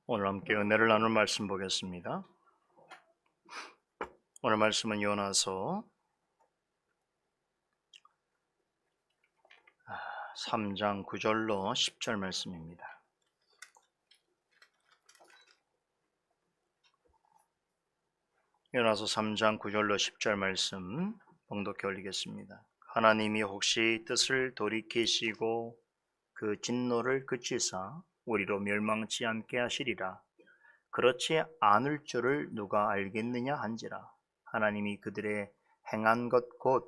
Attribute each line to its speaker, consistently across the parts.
Speaker 1: 오늘 함께 은혜를 나눌 말씀 보겠습니다. 오늘 말씀은 요나서 3장 9절로 10절 말씀입니다. 요나서 3장 9절로 10절 말씀 봉독해 올리겠습니다. 하나님이 혹시 뜻을 돌이키시고 그 진노를 그치사 우리로 멸망치 않게 하시리라. 그렇지 않을 줄을 누가 알겠느냐 한지라. 하나님이 그들의 행한 것 곧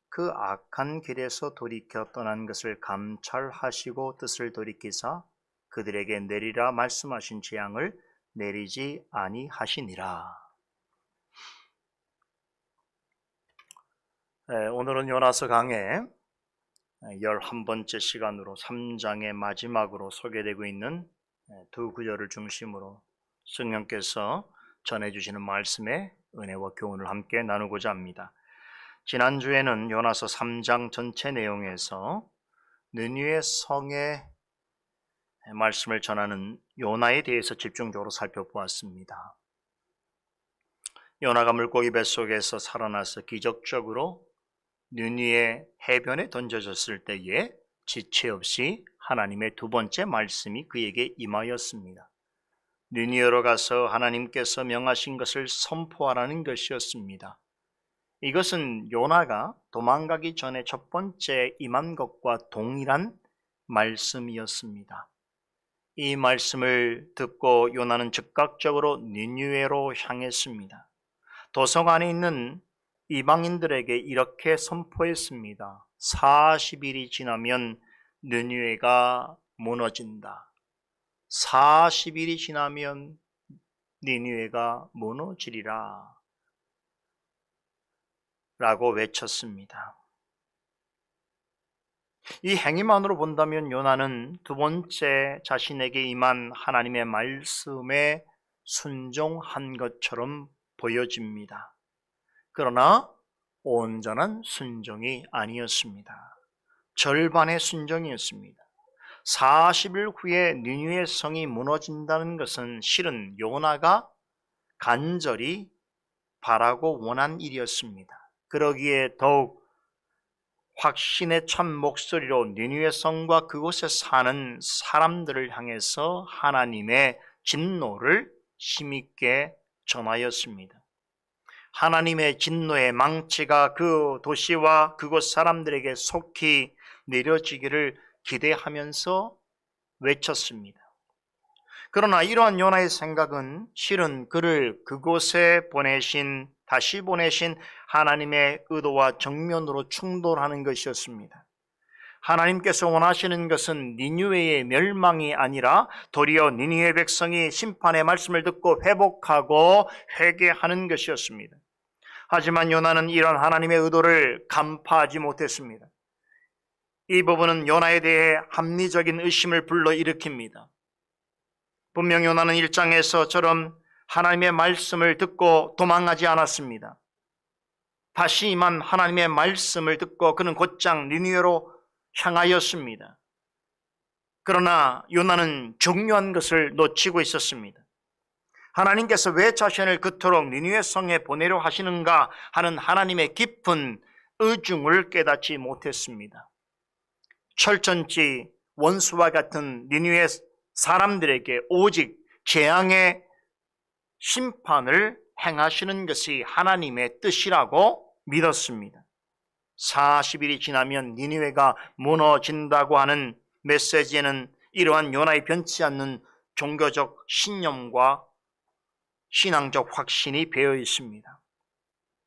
Speaker 1: 그 악한 길에서 돌이켜 떠난 것을 감찰하시고 뜻을 돌이키사 그들에게 내리라 말씀하신 재앙을 내리지 아니하시니라. 오늘은 요나서 강의 11번째 시간으로 3장의 마지막으로 소개되고 있는 두 구절을 중심으로 성령께서 전해주시는 말씀의 은혜와 교훈을 함께 나누고자 합니다. 지난주에는 요나서 3장 전체 내용에서 느니웨 성의 말씀을 전하는 요나에 대해서 집중적으로 살펴보았습니다. 요나가 물고기 뱃속에서 살아나서 기적적으로 느니웨 해변에 던져졌을 때에 지체 없이 하나님의 두 번째 말씀이 그에게 임하였습니다. 느니웨로 가서 하나님께서 명하신 것을 선포하라는 것이었습니다. 이것은 요나가 도망가기 전에 첫 번째 임한 것과 동일한 말씀이었습니다. 이 말씀을 듣고 요나는 즉각적으로 느니웨로 향했습니다. 도성 안에 있는 이방인들에게 이렇게 선포했습니다. 40일이 지나면 느니웨가 무너진다. 40일이 지나면 느니웨가 무너지리라 라고 외쳤습니다. 이 행위만으로 본다면 요나는 두 번째 자신에게 임한 하나님의 말씀에 순종한 것처럼 보여집니다. 그러나 온전한 순종이 아니었습니다. 절반의 순종이었습니다. 40일 후에 느니웨 성이 무너진다는 것은 실은 요나가 간절히 바라고 원한 일이었습니다. 그러기에 더욱 확신의 참 목소리로 느니웨 성과 그곳에 사는 사람들을 향해서 하나님의 진노를 힘있게 전하였습니다. 하나님의 진노의 망치가 그 도시와 그곳 사람들에게 속히 내려지기를 기대하면서 외쳤습니다. 그러나 이러한 요나의 생각은 실은 그를 그곳에 다시 보내신 하나님의 의도와 정면으로 충돌하는 것이었습니다. 하나님께서 원하시는 것은 니느웨의 멸망이 아니라 도리어 니느웨 백성이 심판의 말씀을 듣고 회복하고 회개하는 것이었습니다. 하지만 요나는 이런 하나님의 의도를 간파하지 못했습니다. 이 부분은 요나에 대해 합리적인 의심을 불러일으킵니다. 분명 요나는 1장에서처럼 하나님의 말씀을 듣고 도망하지 않았습니다. 다시 임한 하나님의 말씀을 듣고 그는 곧장 니느웨로 향하였습니다. 그러나 요나는 중요한 것을 놓치고 있었습니다. 하나님께서 왜 자신을 그토록 니느웨 성에 보내려 하시는가 하는 하나님의 깊은 의중을 깨닫지 못했습니다. 철천지 원수와 같은 니느웨 사람들에게 오직 재앙의 심판을 행하시는 것이 하나님의 뜻이라고 믿었습니다. 40일이 지나면 니느웨가 무너진다고 하는 메시지에는 이러한 요나의 변치 않는 종교적 신념과 신앙적 확신이 배어 있습니다.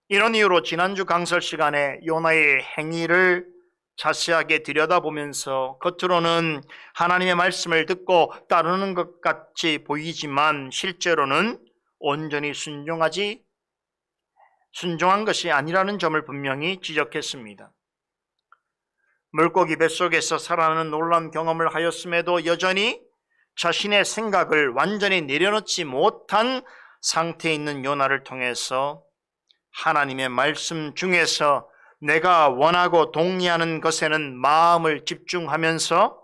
Speaker 1: 이런 이유로 지난주 강설 시간에 요나의 행위를 자세하게 들여다보면서 겉으로는 하나님의 말씀을 듣고 따르는 것 같이 보이지만 실제로는 온전히 순종한 것이 아니라는 점을 분명히 지적했습니다. 물고기 뱃속에서 살아나는 놀라운 경험을 하였음에도 여전히 자신의 생각을 완전히 내려놓지 못한 상태에 있는 요나를 통해서 하나님의 말씀 중에서 내가 원하고 동의하는 것에는 마음을 집중하면서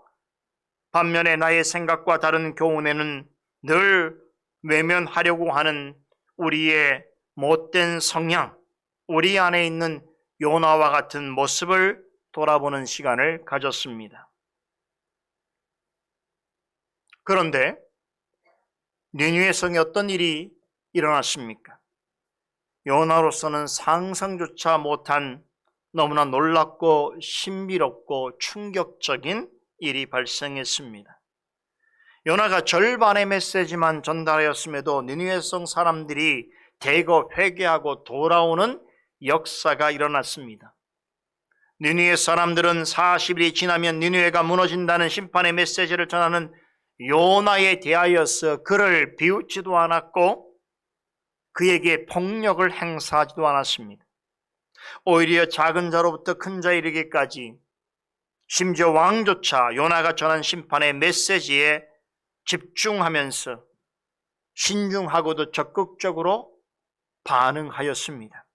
Speaker 1: 반면에 나의 생각과 다른 교훈에는 늘 외면하려고 하는 우리의 못된 성향, 우리 안에 있는 요나와 같은 모습을 돌아보는 시간을 가졌습니다. 그런데 니느웨 성에 어떤 일이 일어났습니까? 요나로서는 상상조차 못한 너무나 놀랍고 신비롭고 충격적인 일이 발생했습니다. 요나가 절반의 메시지만 전달하였음에도 니느웨 성 사람들이 대거 회개하고 돌아오는 역사가 일어났습니다. 니느웨 사람들은 40일이 지나면 니느웨가 무너진다는 심판의 메시지를 전하는 요나에 대하여서 그를 비웃지도 않았고 그에게 폭력을 행사하지도 않았습니다. 오히려 작은 자로부터 큰 자에 이르기까지 심지어 왕조차 요나가 전한 심판의 메시지에 집중하면서 신중하고도 적극적으로 반응하였습니다.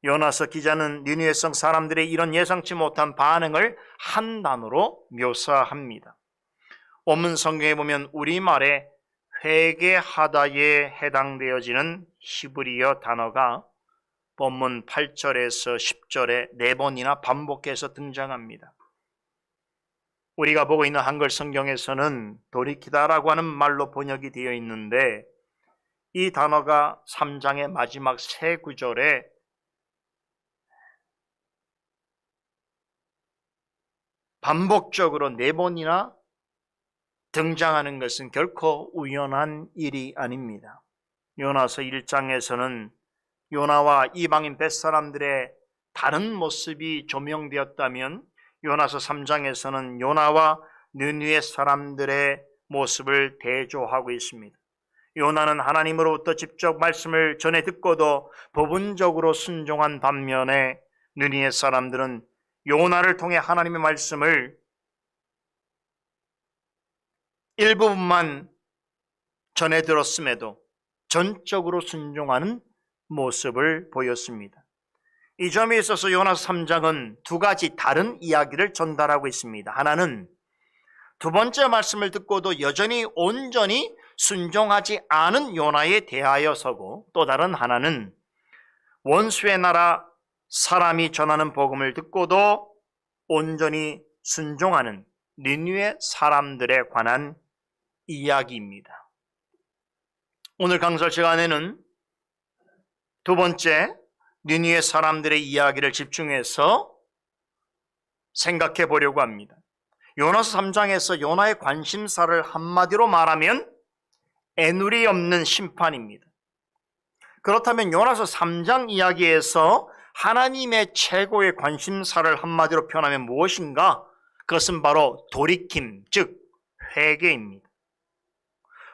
Speaker 1: 요나서 기자는 니느웨 성 사람들의 이런 예상치 못한 반응을 한 단어로 묘사합니다. 원문 성경에 보면 우리말에 회개하다에 해당되어지는 히브리어 단어가 본문 8절에서 10절에 4번이나 반복해서 등장합니다. 우리가 보고 있는 한글 성경에서는 돌이키다라고 하는 말로 번역이 되어 있는데 이 단어가 3장의 마지막 3구절에 반복적으로 4번이나 등장하는 것은 결코 우연한 일이 아닙니다. 요나서 1장에서는 요나와 이방인 벳사람들의 다른 모습이 조명되었다면 요나서 3장에서는 요나와 느느웨 사람들의 모습을 대조하고 있습니다. 요나는 하나님으로부터 직접 말씀을 전해 듣고도 부분적으로 순종한 반면에 느느웨 사람들은 요나를 통해 하나님의 말씀을 일부분만 전해 들었음에도 전적으로 순종하는 모습을 보였습니다. 이 점에 있어서 요나서 3장은 두 가지 다른 이야기를 전달하고 있습니다. 하나는 두 번째 말씀을 듣고도 여전히 온전히 순종하지 않은 요나에 대하여서고 또 다른 하나는 원수의 나라 사람이 전하는 복음을 듣고도 온전히 순종하는 니느웨 사람들에 관한 이야기입니다. 오늘 강설 시간에는 두 번째 니느웨 사람들의 이야기를 집중해서 생각해 보려고 합니다. 요나서 3장에서 요나의 관심사를 한마디로 말하면 애누리 없는 심판입니다. 그렇다면 요나서 3장 이야기에서 하나님의 최고의 관심사를 한마디로 표현하면 무엇인가? 그것은 바로 돌이킴, 즉 회개입니다.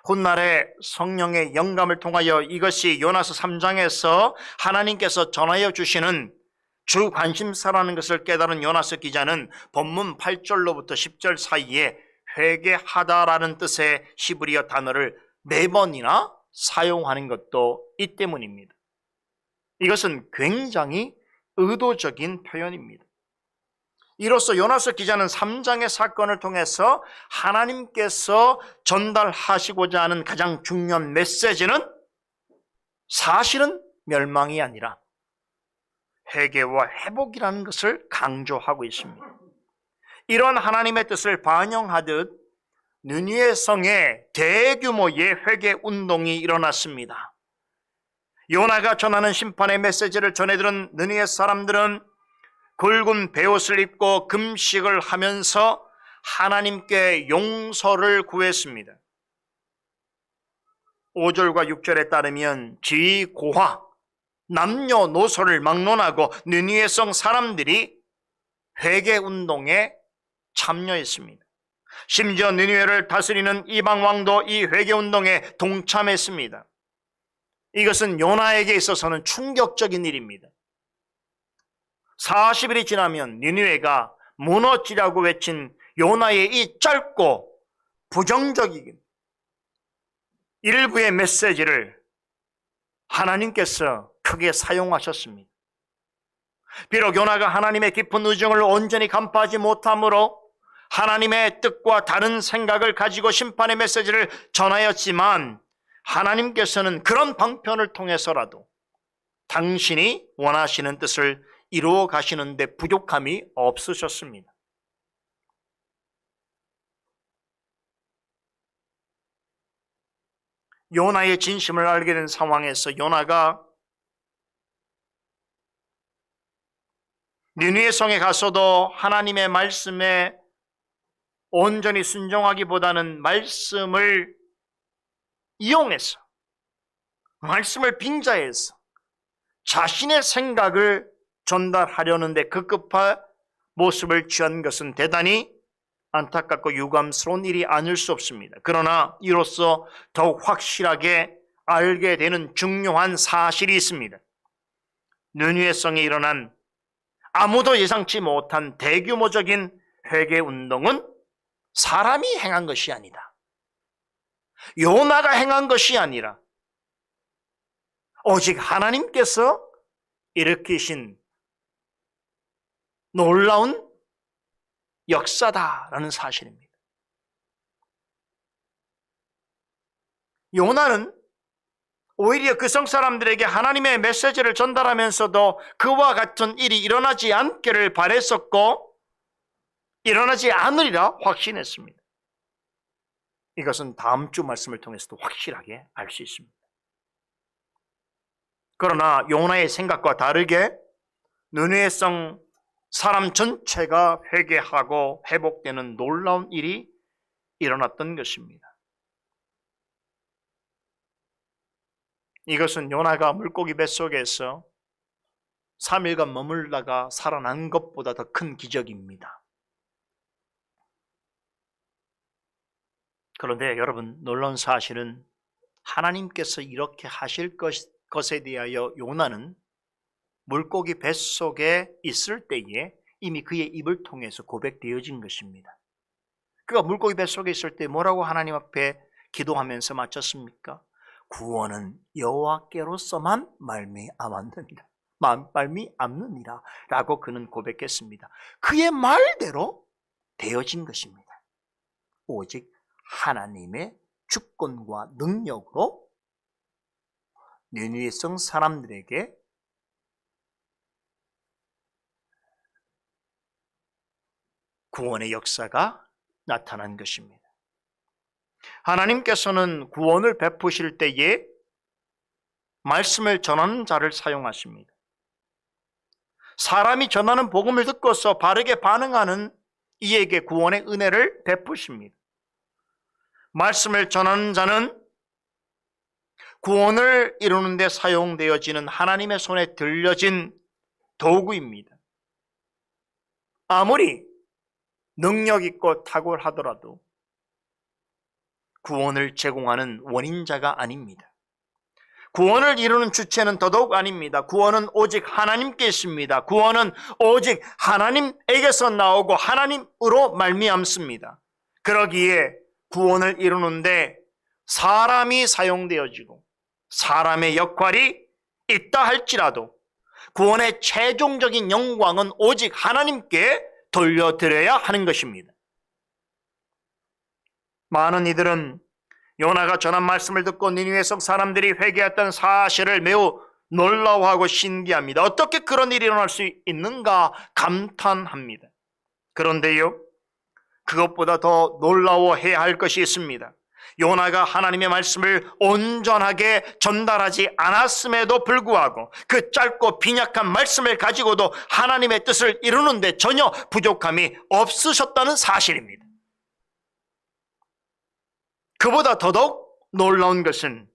Speaker 1: 훗날에 성령의 영감을 통하여 이것이 요나서 3장에서 하나님께서 전하여 주시는 주 관심사라는 것을 깨달은 요나서 기자는 본문 8절로부터 10절 사이에 회개하다라는 뜻의 히브리어 단어를 4번이나 사용하는 것도 이 때문입니다. 이것은 굉장히 의도적인 표현입니다. 이로써 요나서 기자는 3장의 사건을 통해서 하나님께서 전달하시고자 하는 가장 중요한 메시지는 사실은 멸망이 아니라 회개와 회복이라는 것을 강조하고 있습니다. 이런 하나님의 뜻을 반영하듯 느느웨 성에 대규모의 회개 운동이 일어났습니다. 요나가 전하는 심판의 메시지를 전해들은 느느웨 사람들은 굵은 베옷을 입고 금식을 하면서 하나님께 용서를 구했습니다. 5절과 6절에 따르면 지위 고하, 남녀노소를 막론하고 느느웨 성 사람들이 회개 운동에 참여했습니다. 심지어 느느웨를 다스리는 이방 왕도 이 회개 운동에 동참했습니다. 이것은 요나에게 있어서는 충격적인 일입니다. 40일이 지나면 니느웨가 무너지라고 외친 요나의 이 짧고 부정적인 일부의 메시지를 하나님께서 크게 사용하셨습니다. 비록 요나가 하나님의 깊은 의정을 온전히 간파하지 못하므로 하나님의 뜻과 다른 생각을 가지고 심판의 메시지를 전하였지만 하나님께서는 그런 방편을 통해서라도 당신이 원하시는 뜻을 이루어 가시는데 부족함이 없으셨습니다. 요나의 진심을 알게 된 상황에서 요나가 니느웨 성에 가서도 하나님의 말씀에 온전히 순종하기보다는 말씀을 이용해서, 말씀을 빙자해서 자신의 생각을 전달하려는데 급급한 모습을 취한 것은 대단히 안타깝고 유감스러운 일이 아닐 수 없습니다. 그러나 이로써 더욱 확실하게 알게 되는 중요한 사실이 있습니다. 느느웨 성에 일어난 아무도 예상치 못한 대규모적인 회개 운동은 사람이 행한 것이 아니다. 요나가 행한 것이 아니라 오직 하나님께서 일으키신 놀라운 역사다라는 사실입니다. 요나는 오히려 그 성 사람들에게 하나님의 메시지를 전달하면서도 그와 같은 일이 일어나지 않기를 바랬었고 일어나지 않으리라 확신했습니다. 이것은 다음 주 말씀을 통해서도 확실하게 알 수 있습니다. 그러나 요나의 생각과 다르게 느느웨 성 사람 전체가 회개하고 회복되는 놀라운 일이 일어났던 것입니다. 이것은 요나가 물고기 뱃속에서 3일간 머물다가 살아난 것보다 더 큰 기적입니다. 그런데 여러분, 놀라운 사실은 하나님께서 이렇게 하실 것에 대하여 요나는 물고기 뱃속에 있을 때에 이미 그의 입을 통해서 고백되어진 것입니다. 그가 물고기 뱃속에 있을 때 뭐라고 하나님 앞에 기도하면서 마쳤습니까? 구원은 여호와께로서만 말미암느니라 라고 그는 고백했습니다. 그의 말대로 되어진 것입니다. 오직 하나님의 주권과 능력으로 니느웨 성 사람들에게 구원의 역사가 나타난 것입니다. 하나님께서는 구원을 베푸실 때에 말씀을 전하는 자를 사용하십니다. 사람이 전하는 복음을 듣고서 바르게 반응하는 이에게 구원의 은혜를 베푸십니다. 말씀을 전하는 자는 구원을 이루는 데 사용되어지는 하나님의 손에 들려진 도구입니다. 아무리 능력 있고 탁월하더라도 구원을 제공하는 원인자가 아닙니다. 구원을 이루는 주체는 더더욱 아닙니다. 구원은 오직 하나님께 있습니다. 구원은 오직 하나님에게서 나오고 하나님으로 말미암습니다. 그러기에 구원을 이루는데 사람이 사용되어지고 사람의 역할이 있다 할지라도 구원의 최종적인 영광은 오직 하나님께 돌려드려야 하는 것입니다. 많은 이들은 요나가 전한 말씀을 듣고 니느웨 성 사람들이 회개했던 사실을 매우 놀라워하고 신기합니다. 어떻게 그런 일이 일어날 수 있는가 감탄합니다. 그런데요, 그것보다 더 놀라워해야 할 것이 있습니다. 요나가 하나님의 말씀을 온전하게 전달하지 않았음에도 불구하고 그 짧고 빈약한 말씀을 가지고도 하나님의 뜻을 이루는데 전혀 부족함이 없으셨다는 사실입니다. 그보다 더더욱 놀라운 것은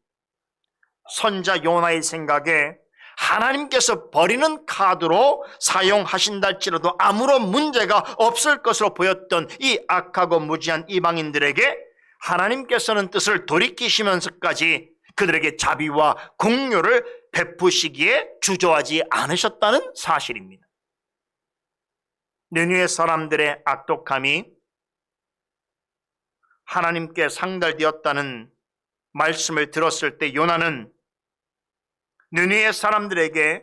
Speaker 1: 선자 요나의 생각에 하나님께서 버리는 카드로 사용하신다 할지라도 아무런 문제가 없을 것으로 보였던 이 악하고 무지한 이방인들에게 하나님께서는 뜻을 돌이키시면서까지 그들에게 자비와 공료를 베푸시기에 주저하지 않으셨다는 사실입니다. 느느웨 사람들의 악독함이 하나님께 상달되었다는 말씀을 들었을 때 요나는 느느웨 사람들에게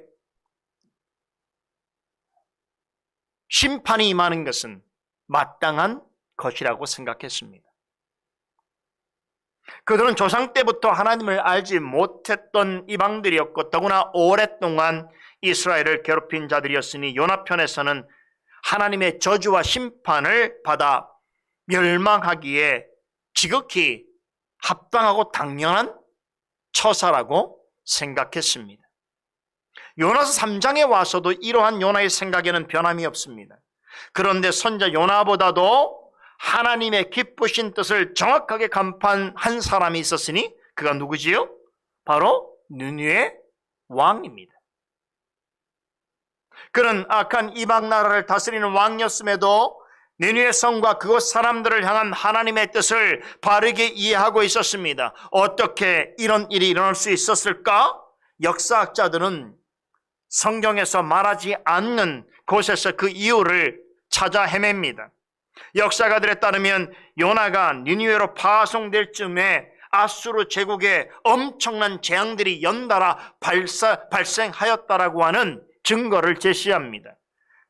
Speaker 1: 심판이 임하는 것은 마땅한 것이라고 생각했습니다. 그들은 조상 때부터 하나님을 알지 못했던 이방들이었고 더구나 오랫동안 이스라엘을 괴롭힌 자들이었으니 요나 편에서는 하나님의 저주와 심판을 받아 멸망하기에 지극히 합당하고 당연한 처사라고 생각했습니다. 요나서 3장에 와서도 이러한 요나의 생각에는 변함이 없습니다. 그런데 선자 요나보다도 하나님의 기쁘신 뜻을 정확하게 간파한 사람이 있었으니 그가 누구지요? 바로 느느웨 왕입니다. 그는 악한 이방 나라를 다스리는 왕이었음에도 느느웨 성과 그곳 사람들을 향한 하나님의 뜻을 바르게 이해하고 있었습니다. 어떻게 이런 일이 일어날 수 있었을까? 역사학자들은 성경에서 말하지 않는 곳에서 그 이유를 찾아 헤맵니다. 역사가들에 따르면 요나가 니느웨로 파송될 쯤에 아수르 제국에 엄청난 재앙들이 연달아 발생하였다라고 하는 증거를 제시합니다.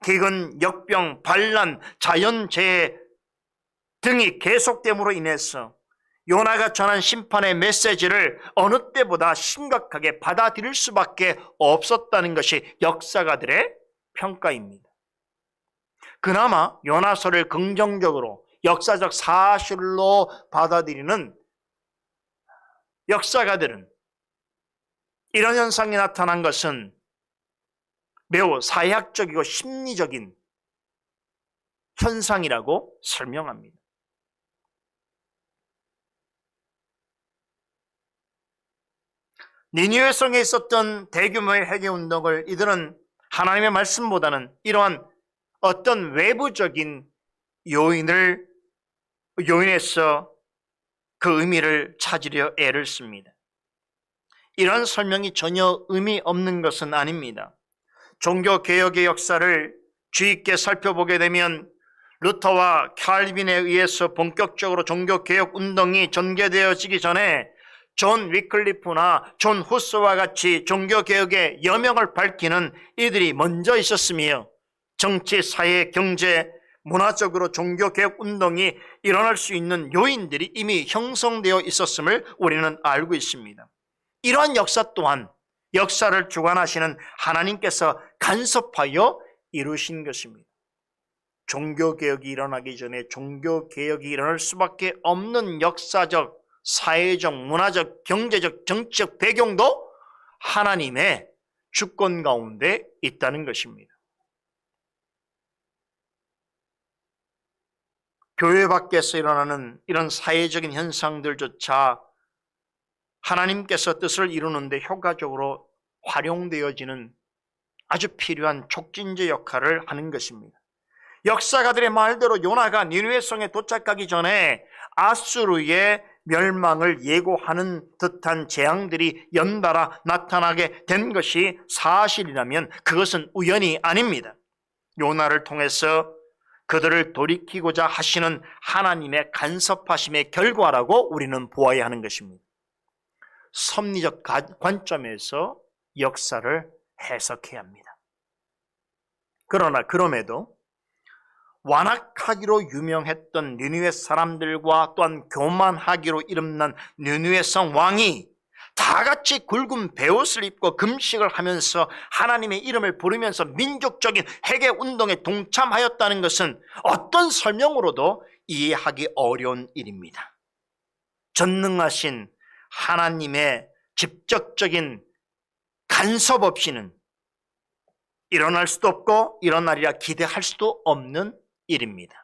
Speaker 1: 기근, 역병, 반란, 자연재해 등이 계속됨으로 인해서 요나가 전한 심판의 메시지를 어느 때보다 심각하게 받아들일 수밖에 없었다는 것이 역사가들의 평가입니다. 그나마 요나서를 긍정적으로 역사적 사실로 받아들이는 역사가들은 이런 현상이 나타난 것은 매우 사회학적이고 심리적인 현상이라고 설명합니다. 니느웨 성에 있었던 대규모의 회개운동을 이들은 하나님의 말씀보다는 이러한 어떤 외부적인 요인에서 그 의미를 찾으려 애를 씁니다. 이런 설명이 전혀 의미 없는 것은 아닙니다. 종교개혁의 역사를 주의 깊게 살펴보게 되면 루터와 칼빈에 의해서 본격적으로 종교개혁 운동이 전개되어지기 전에 존 위클리프나 존 후스와 같이 종교개혁의 여명을 밝히는 이들이 먼저 있었으며 정치, 사회, 경제, 문화적으로 종교개혁 운동이 일어날 수 있는 요인들이 이미 형성되어 있었음을 우리는 알고 있습니다. 이러한 역사 또한 역사를 주관하시는 하나님께서 간섭하여 이루신 것입니다. 종교개혁이 일어나기 전에 종교개혁이 일어날 수밖에 없는 역사적, 사회적, 문화적, 경제적, 정치적 배경도 하나님의 주권 가운데 있다는 것입니다. 교회 밖에서 일어나는 이런 사회적인 현상들조차 하나님께서 뜻을 이루는데 효과적으로 활용되어지는 아주 필요한 촉진제 역할을 하는 것입니다. 역사가들의 말대로 요나가 니느웨 성에 도착하기 전에 아수르의 멸망을 예고하는 듯한 재앙들이 연달아 나타나게 된 것이 사실이라면 그것은 우연이 아닙니다. 요나를 통해서 그들을 돌이키고자 하시는 하나님의 간섭하심의 결과라고 우리는 보아야 하는 것입니다. 섭리적 관점에서 역사를 해석해야 합니다. 그러나 그럼에도 완악하기로 유명했던 니느웨 사람들과 또한 교만하기로 이름난 니느웨 성 왕이 다 같이 굵은 베옷을 입고 금식을 하면서 하나님의 이름을 부르면서 민족적인 회개 운동에 동참하였다는 것은 어떤 설명으로도 이해하기 어려운 일입니다. 전능하신 하나님의 직접적인 간섭 없이는 일어날 수도 없고 일어나리라 기대할 수도 없는 일입니다.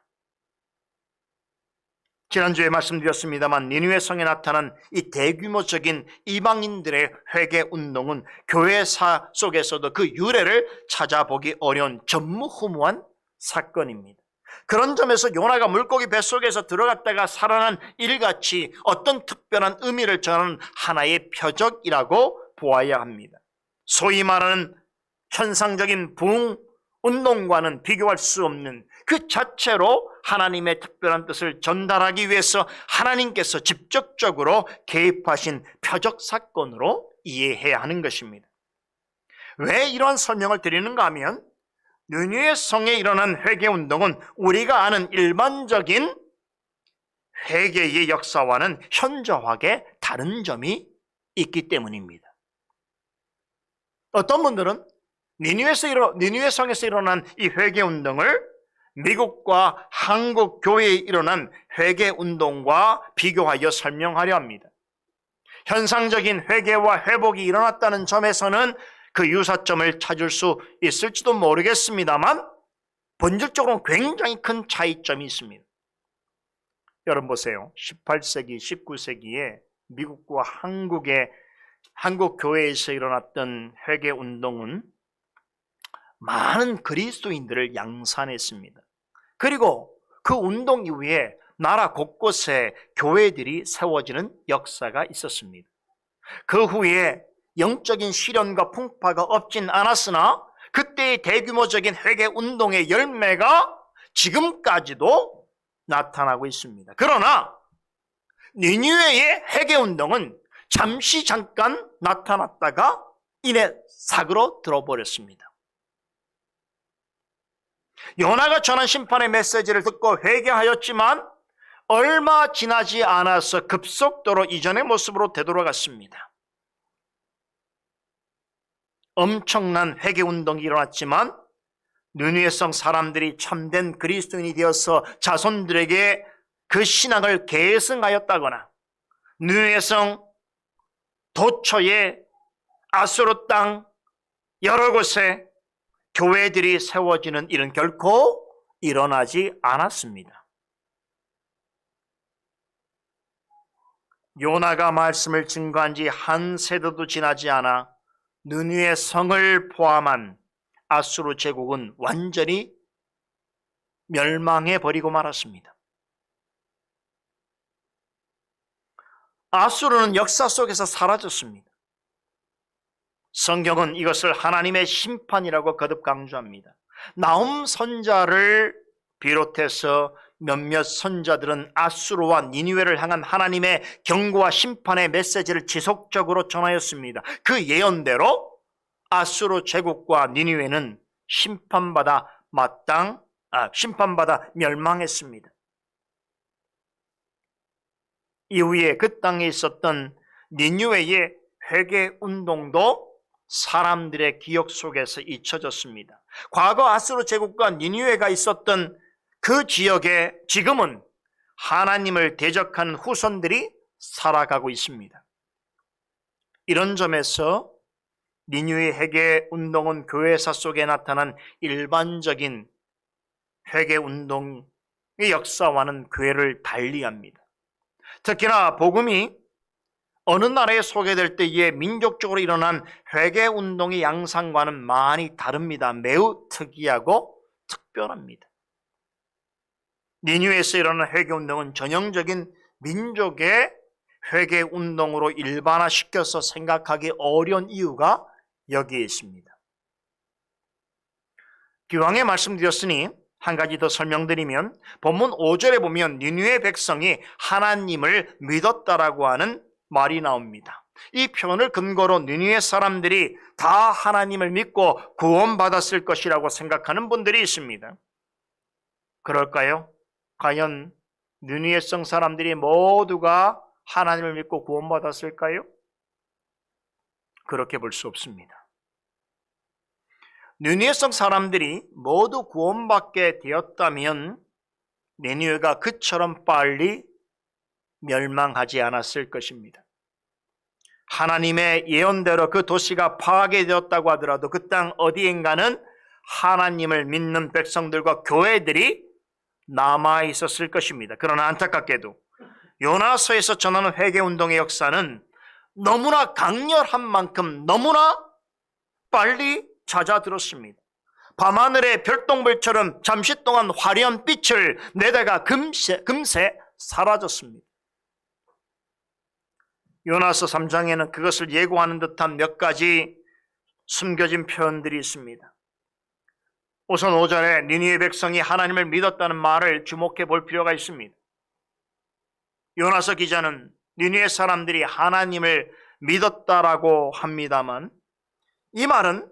Speaker 1: 지난주에 말씀드렸습니다만 니느웨 성에 나타난 이 대규모적인 이방인들의 회개 운동은 교회사 속에서도 그 유래를 찾아보기 어려운 전무후무한 사건입니다. 그런 점에서 요나가 물고기 뱃속에서 들어갔다가 살아난 일같이 어떤 특별한 의미를 전하는 하나의 표적이라고 보아야 합니다. 소위 말하는 현상적인 부흥 운동과는 비교할 수 없는 그 자체로 하나님의 특별한 뜻을 전달하기 위해서 하나님께서 직접적으로 개입하신 표적 사건으로 이해해야 하는 것입니다. 왜 이러한 설명을 드리는가 하면 니느웨 성에 일어난 회개운동은 우리가 아는 일반적인 회개의 역사와는 현저하게 다른 점이 있기 때문입니다. 어떤 분들은 니느웨 성에서 일어난 이 회개 운동을 미국과 한국 교회에 일어난 회개 운동과 비교하여 설명하려 합니다. 현상적인 회개와 회복이 일어났다는 점에서는 그 유사점을 찾을 수 있을지도 모르겠습니다만 본질적으로 굉장히 큰 차이점이 있습니다. 여러분 보세요. 18세기, 19세기에 미국과 한국 교회에서 일어났던 회개 운동은 많은 그리스도인들을 양산했습니다. 그리고 그 운동 이후에 나라 곳곳에 교회들이 세워지는 역사가 있었습니다. 그 후에 영적인 시련과 풍파가 없진 않았으나 그때의 대규모적인 회개 운동의 열매가 지금까지도 나타나고 있습니다. 그러나 니느웨의 회개 운동은 잠깐 나타났다가 이내 사그러 들어버렸습니다. 요나가 전한 심판의 메시지를 듣고 회개하였지만 얼마 지나지 않아서 급속도로 이전의 모습으로 되돌아갔습니다. 엄청난 회개운동이 일어났지만 느느웨 성 사람들이 참된 그리스도인이 되어서 자손들에게 그 신앙을 계승하였다거나 느느웨 성 도처의 아수르 땅 여러 곳에 교회들이 세워지는 일은 결코 일어나지 않았습니다. 요나가 말씀을 증거한 지 한 세대도 지나지 않아 느느웨 성을 포함한 아수르 제국은 완전히 멸망해 버리고 말았습니다. 아수르는 역사 속에서 사라졌습니다. 성경은 이것을 하나님의 심판이라고 거듭 강조합니다. 나훔 선자를 비롯해서 몇몇 선자들은 아수르와 니느웨를 향한 하나님의 경고와 심판의 메시지를 지속적으로 전하였습니다. 그 예언대로 아수르 제국과 니느웨는 심판받아 멸망했습니다. 이후에 그 땅에 있었던 니느웨의 회개 운동도 사람들의 기억 속에서 잊혀졌습니다. 과거 아수르 제국과 니느웨가 있었던 그 지역에 지금은 하나님을 대적한 후손들이 살아가고 있습니다. 이런 점에서 니느웨 회개 운동은 교회사 속에 나타난 일반적인 회개 운동의 역사와는 궤를 달리합니다. 특히나 복음이 어느 나라에 소개될 때에 민족적으로 일어난 회개 운동의 양상과는 많이 다릅니다. 매우 특이하고 특별합니다. 니느웨에서 일어난 회개 운동은 전형적인 민족의 회개 운동으로 일반화시켜서 생각하기 어려운 이유가 여기에 있습니다. 기왕에 말씀드렸으니 한 가지 더 설명드리면 본문 5절에 보면 니느웨 백성이 하나님을 믿었다라고 하는 말이 나옵니다. 이 표현을 근거로 니느웨 사람들이 다 하나님을 믿고 구원받았을 것이라고 생각하는 분들이 있습니다. 그럴까요? 과연 니느웨 성 사람들이 모두가 하나님을 믿고 구원받았을까요? 그렇게 볼 수 없습니다. 니느웨 성 사람들이 모두 구원받게 되었다면 니느웨가 그처럼 빨리 멸망하지 않았을 것입니다. 하나님의 예언대로 그 도시가 파괴되었다고 하더라도 그 땅 어디엔가는 하나님을 믿는 백성들과 교회들이 남아 있었을 것입니다. 그러나 안타깝게도 요나서에서 전하는 회개운동의 역사는 너무나 강렬한 만큼 너무나 빨리 잦아들었습니다. 밤하늘의 별똥별처럼 잠시 동안 화려한 빛을 내다가 금세 사라졌습니다. 요나서 3장에는 그것을 예고하는 듯한 몇 가지 숨겨진 표현들이 있습니다. 우선 5절에 니느웨 백성이 하나님을 믿었다는 말을 주목해 볼 필요가 있습니다. 요나서 기자는 니느웨 사람들이 하나님을 믿었다라고 합니다만 이 말은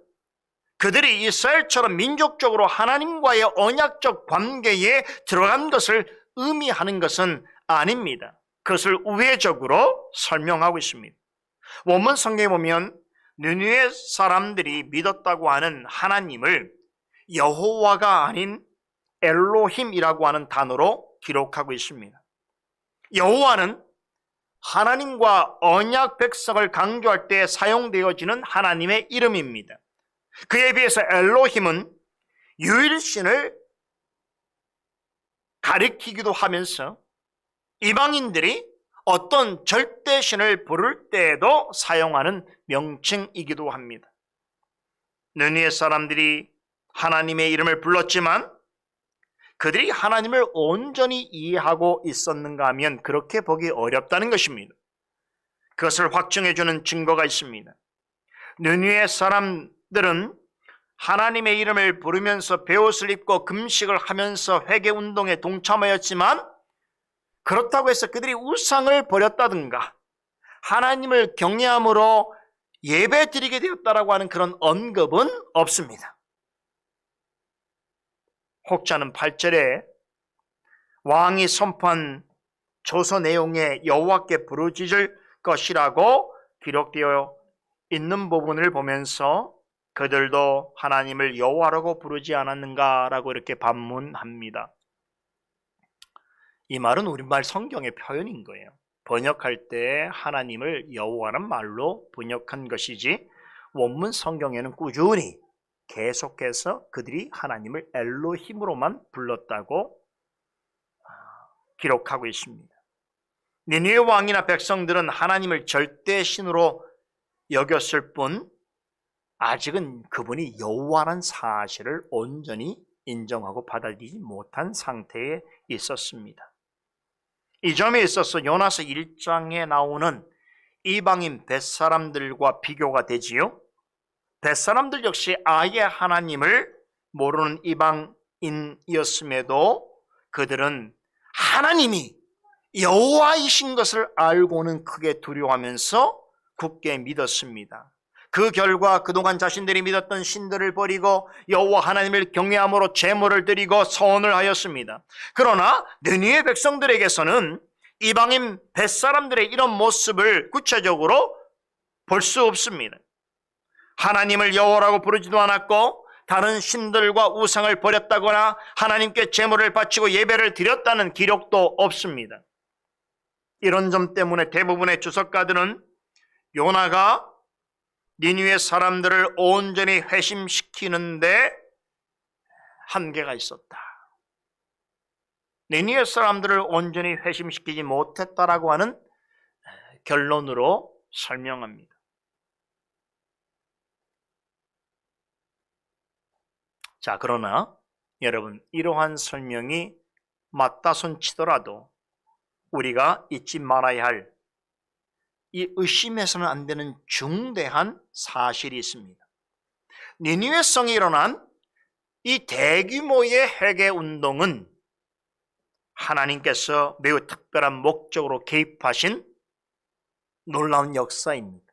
Speaker 1: 그들이 이스라엘처럼 민족적으로 하나님과의 언약적 관계에 들어간 것을 의미하는 것은 아닙니다. 그것을 우회적으로 설명하고 있습니다. 원문 성경에 보면 느느웨 사람들이 믿었다고 하는 하나님을 여호와가 아닌 엘로힘이라고 하는 단어로 기록하고 있습니다. 여호와는 하나님과 언약 백성을 강조할 때 사용되어지는 하나님의 이름입니다. 그에 비해서 엘로힘은 유일신을 가리키기도 하면서 이방인들이 어떤 절대신을 부를 때에도 사용하는 명칭이기도 합니다. 느느웨 사람들이 하나님의 이름을 불렀지만 그들이 하나님을 온전히 이해하고 있었는가 하면 그렇게 보기 어렵다는 것입니다. 그것을 확증해주는 증거가 있습니다. 느느웨 사람들은 하나님의 이름을 부르면서 베옷을 입고 금식을 하면서 회개운동에 동참하였지만 그렇다고 해서 그들이 우상을 버렸다든가 하나님을 경외함으로 예배 드리게 되었다라고 하는 그런 언급은 없습니다. 혹자는 8절에 왕이 선포한 조서 내용에 여호와께 부르짖을 것이라고 기록되어 있는 부분을 보면서 그들도 하나님을 여호와라고 부르지 않았는가라고 이렇게 반문합니다. 이 말은 우리말 성경의 표현인 거예요. 번역할 때 하나님을 여호와란 말로 번역한 것이지 원문 성경에는 꾸준히 계속해서 그들이 하나님을 엘로힘으로만 불렀다고 기록하고 있습니다. 니느웨 왕이나 백성들은 하나님을 절대신으로 여겼을 뿐 아직은 그분이 여호와란 사실을 온전히 인정하고 받아들이지 못한 상태에 있었습니다. 이 점에 있어서 요나서 1장에 나오는 이방인 벳사람들과 비교가 되지요. 벳사람들 역시 아예 하나님을 모르는 이방인이었음에도 그들은 하나님이 여호와이신 것을 알고는 크게 두려워하면서 굳게 믿었습니다. 그 결과 그동안 자신들이 믿었던 신들을 버리고 여호와 하나님을 경외함으로 제물을 드리고 서원을 하였습니다. 그러나 느느웨 백성들에게서는 이방인 벳사람들의 이런 모습을 구체적으로 볼 수 없습니다. 하나님을 여호와라고 부르지도 않았고 다른 신들과 우상을 버렸다거나 하나님께 제물을 바치고 예배를 드렸다는 기록도 없습니다. 이런 점 때문에 대부분의 주석가들은 요나가 니느웨 사람들을 온전히 회심시키는데 한계가 있었다. 니느웨 사람들을 온전히 회심시키지 못했다라고 하는 결론으로 설명합니다. 자, 그러나 여러분, 이러한 설명이 맞다 손치더라도 우리가 잊지 말아야 할 이 의심해서는 안 되는 중대한 사실이 있습니다. 니느웨 성에 일어난 이 대규모의 회개 운동은 하나님께서 매우 특별한 목적으로 개입하신 놀라운 역사입니다.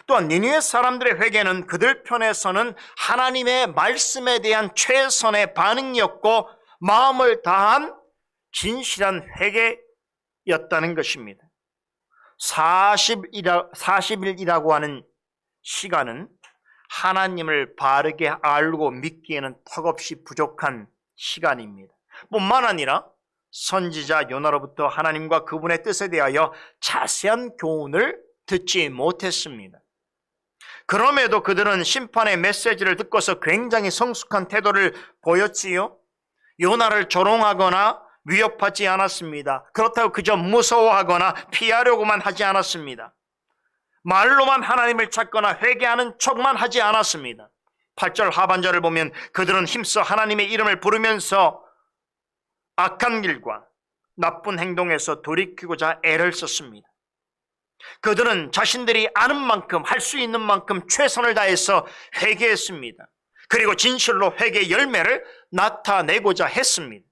Speaker 1: 또한 니느웨 사람들의 회개는 그들 편에서는 하나님의 말씀에 대한 최선의 반응이었고 마음을 다한 진실한 회개였다는 것입니다. 40일이라고 하는 시간은 하나님을 바르게 알고 믿기에는 턱없이 부족한 시간입니다. 뿐만 아니라 선지자 요나로부터 하나님과 그분의 뜻에 대하여 자세한 교훈을 듣지 못했습니다. 그럼에도 그들은 심판의 메시지를 듣고서 굉장히 성숙한 태도를 보였지요. 요나를 조롱하거나 위협하지 않았습니다. 그렇다고 그저 무서워하거나 피하려고만 하지 않았습니다. 말로만 하나님을 찾거나 회개하는 척만 하지 않았습니다. 8절 하반절을 보면 그들은 힘써 하나님의 이름을 부르면서 악한 길과 나쁜 행동에서 돌이키고자 애를 썼습니다. 그들은 자신들이 아는 만큼 할 수 있는 만큼 최선을 다해서 회개했습니다. 그리고 진실로 회개 열매를 나타내고자 했습니다.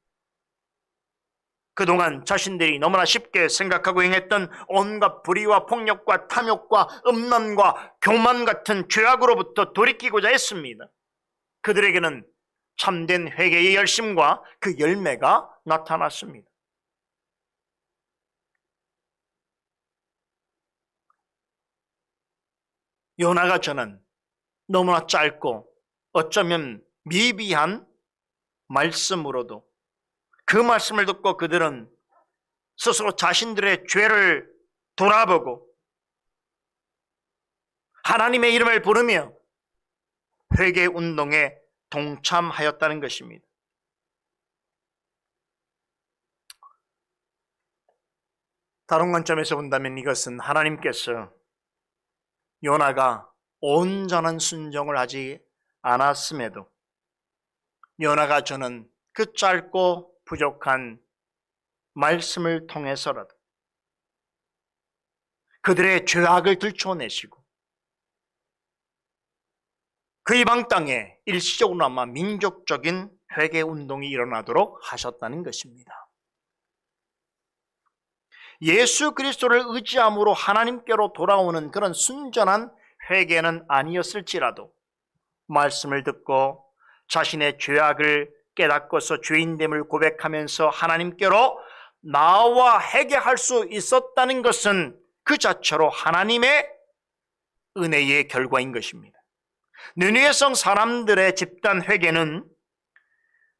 Speaker 1: 그동안 자신들이 너무나 쉽게 생각하고 행했던 온갖 불의와 폭력과 탐욕과 음란과 교만 같은 죄악으로부터 돌이키고자 했습니다. 그들에게는 참된 회개의 열심과 그 열매가 나타났습니다. 요나가 저는 너무나 짧고 어쩌면 미비한 말씀으로도 그 말씀을 듣고 그들은 스스로 자신들의 죄를 돌아보고 하나님의 이름을 부르며 회개 운동에 동참하였다는 것입니다. 다른 관점에서 본다면 이것은 하나님께서 요나가 온전한 순종을 하지 않았음에도 요나가 저는 그 짧고 부족한 말씀을 통해서라도 그들의 죄악을 들춰내시고 그 이방 땅에 일시적으로나마 민족적인 회개 운동이 일어나도록 하셨다는 것입니다. 예수 그리스도를 의지함으로 하나님께로 돌아오는 그런 순전한 회개는 아니었을지라도 말씀을 듣고 자신의 죄악을 깨닫고서 죄인됨을 고백하면서 하나님께로 나와 회개할 수 있었다는 것은 그 자체로 하나님의 은혜의 결과인 것입니다. 느느웨 성 사람들의 집단 회개는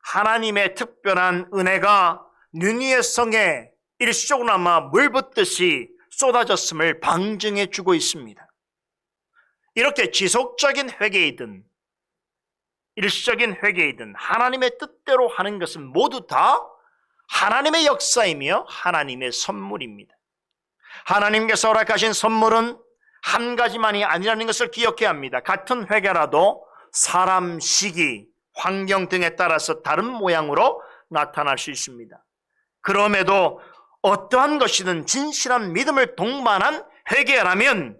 Speaker 1: 하나님의 특별한 은혜가 느느웨 성에 일시적으로나마 물 붓듯이 쏟아졌음을 방증해 주고 있습니다. 이렇게 지속적인 회개이든 일시적인 회개이든 하나님의 뜻대로 하는 것은 모두 다 하나님의 역사이며 하나님의 선물입니다. 하나님께서 허락하신 선물은 한 가지만이 아니라는 것을 기억해야 합니다. 같은 회개라도 사람, 시기, 환경 등에 따라서 다른 모양으로 나타날 수 있습니다. 그럼에도 어떠한 것이든 진실한 믿음을 동반한 회개라면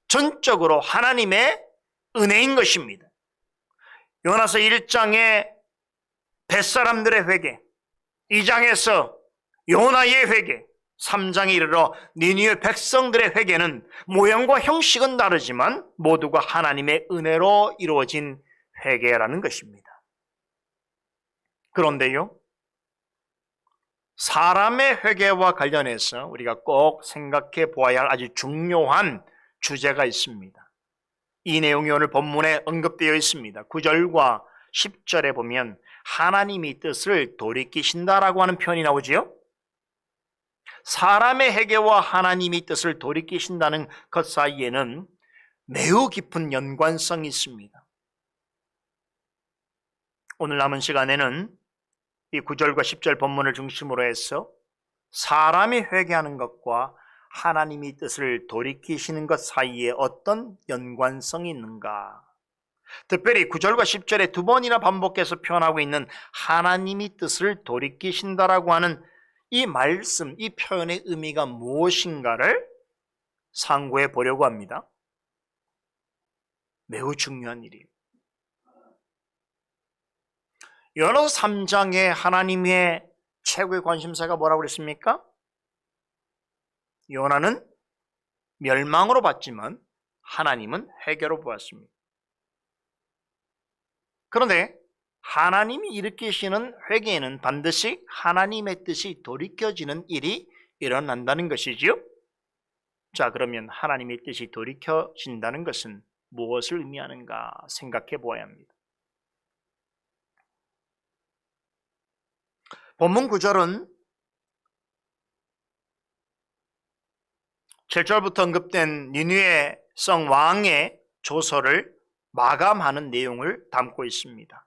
Speaker 1: 전적으로 하나님의 은혜인 것입니다. 요나서 1장의 벳사람들의 회개, 2장에서 요나의 회개, 3장에 이르러 니느웨 백성들의 회개는 모양과 형식은 다르지만 모두가 하나님의 은혜로 이루어진 회개라는 것입니다. 그런데요, 사람의 회개와 관련해서 우리가 꼭 생각해 보아야 할 아주 중요한 주제가 있습니다. 이 내용이 오늘 본문에 언급되어 있습니다. 9절과 10절에 보면 하나님이 뜻을 돌이키신다라고 하는 표현이 나오지요. 사람의 회개와 하나님이 뜻을 돌이키신다는 것 사이에는 매우 깊은 연관성이 있습니다. 오늘 남은 시간에는 이 9절과 10절 본문을 중심으로 해서 사람이 회개하는 것과 하나님이 뜻을 돌이키시는 것 사이에 어떤 연관성이 있는가, 특별히 9절과 10절에 두 번이나 반복해서 표현하고 있는 하나님이 뜻을 돌이키신다라고 하는 이 말씀, 이 표현의 의미가 무엇인가를 상고해 보려고 합니다. 매우 중요한 일이에요. 요나서 3장에 하나님의 최고의 관심사가 뭐라고 그랬습니까? 요나는 멸망으로 봤지만 하나님은 회개로 보았습니다. 그런데 하나님이 일으키시는 회개에는 반드시 하나님의 뜻이 돌이켜지는 일이 일어난다는 것이지요. 자, 그러면 하나님의 뜻이 돌이켜진다는 것은 무엇을 의미하는가 생각해 보아야 합니다. 본문 9절은 7절부터 언급된 니느웨 성 왕의 조서를 마감하는 내용을 담고 있습니다.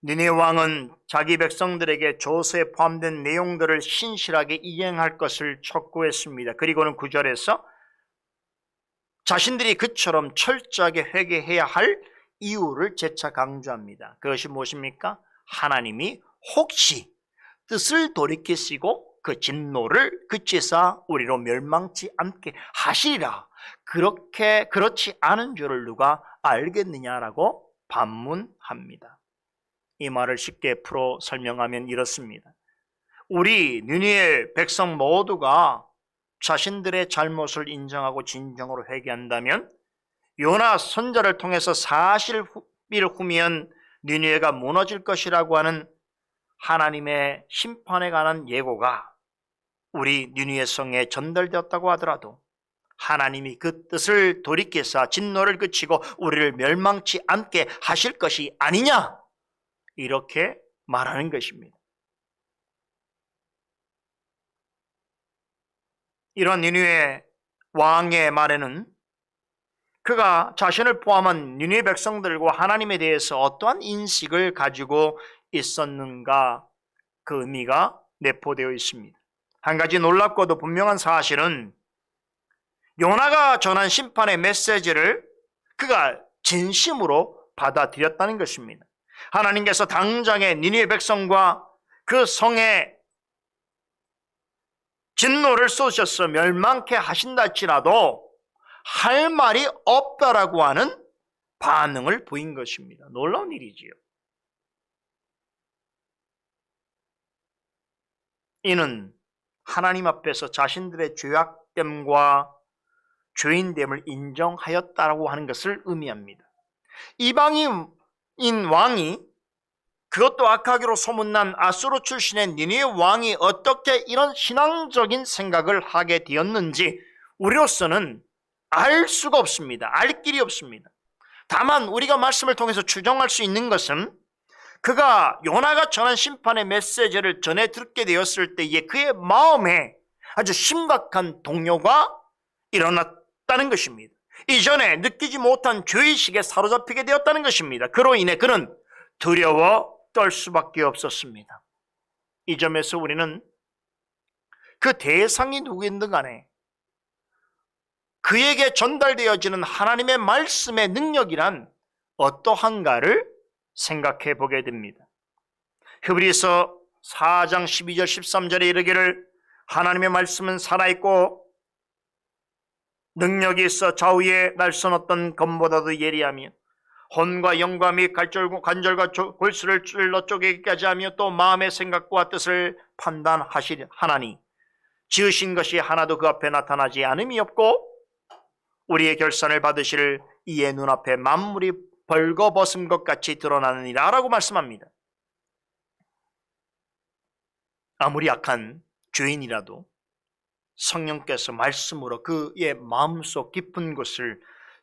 Speaker 1: 니느웨 왕은 자기 백성들에게 조서에 포함된 내용들을 신실하게 이행할 것을 촉구했습니다. 그리고는 9절에서 자신들이 그처럼 철저하게 회개해야 할 이유를 재차 강조합니다. 그것이 무엇입니까? 하나님이 혹시 뜻을 돌이키시고 그 진노를 그치사 우리로 멸망치 않게 하시리라. 그렇지 않은 줄을 누가 알겠느냐라고 반문합니다. 이 말을 쉽게 풀어 설명하면 이렇습니다. 우리 니느웨 백성 모두가 자신들의 잘못을 인정하고 진정으로 회개한다면 요나 선자를 통해서 40일 후면 니느웨가 무너질 것이라고 하는 하나님의 심판에 관한 예고가 우리 니느웨 성에 전달되었다고 하더라도 하나님이 그 뜻을 돌이켜서 진노를 그치고 우리를 멸망치 않게 하실 것이 아니냐, 이렇게 말하는 것입니다. 이런 니느웨 왕의 말에는 그가 자신을 포함한 니느웨 백성들과 하나님에 대해서 어떠한 인식을 가지고 있었는가, 그 의미가 내포되어 있습니다. 한 가지 놀랍고도 분명한 사실은 요나가 전한 심판의 메시지를 그가 진심으로 받아들였다는 것입니다. 하나님께서 당장의 니느웨 백성과 그 성에 진노를 쏟으셔서 멸망케 하신다 할지라도 할 말이 없다라고 하는 반응을 보인 것입니다. 놀라운 일이지요. 이는 하나님 앞에서 자신들의 죄악됨과 죄인됨을 인정하였다라고 하는 것을 의미합니다. 이방인 왕이, 그것도 악하기로 소문난 아수르 출신의 니느웨 왕이 어떻게 이런 신앙적인 생각을 하게 되었는지 우리로서는 알 수가 없습니다. 알 길이 없습니다. 다만 우리가 말씀을 통해서 추정할 수 있는 것은 그가 요나가 전한 심판의 메시지를 전해 듣게 되었을 때에 그의 마음에 아주 심각한 동요가 일어났다는 것입니다. 이전에 느끼지 못한 죄의식에 사로잡히게 되었다는 것입니다. 그로 인해 그는 두려워 떨 수밖에 없었습니다. 이 점에서 우리는 그 대상이 누구든 간에 그에게 전달되어지는 하나님의 말씀의 능력이란 어떠한가를 생각해 보게 됩니다. 히브리서 4장 12절 13절에 이르기를 하나님의 말씀은 살아있고 능력이 있어 좌우에 날선 어떤 검보다도 예리하며 혼과 영과 및 관절과 골수를 찔러 쪼개기까지 하며 또 마음의 생각과 뜻을 판단하시하나니 지으신 것이 하나도 그 앞에 나타나지 않음이 없고 우리의 결산을 받으실 이의 눈앞에 만물이 벌거벗은 것 같이 드러나느니라 라고 말씀합니다. 아무리 악한 죄인이라도 성령께서 말씀으로 그의 마음속 깊은 곳을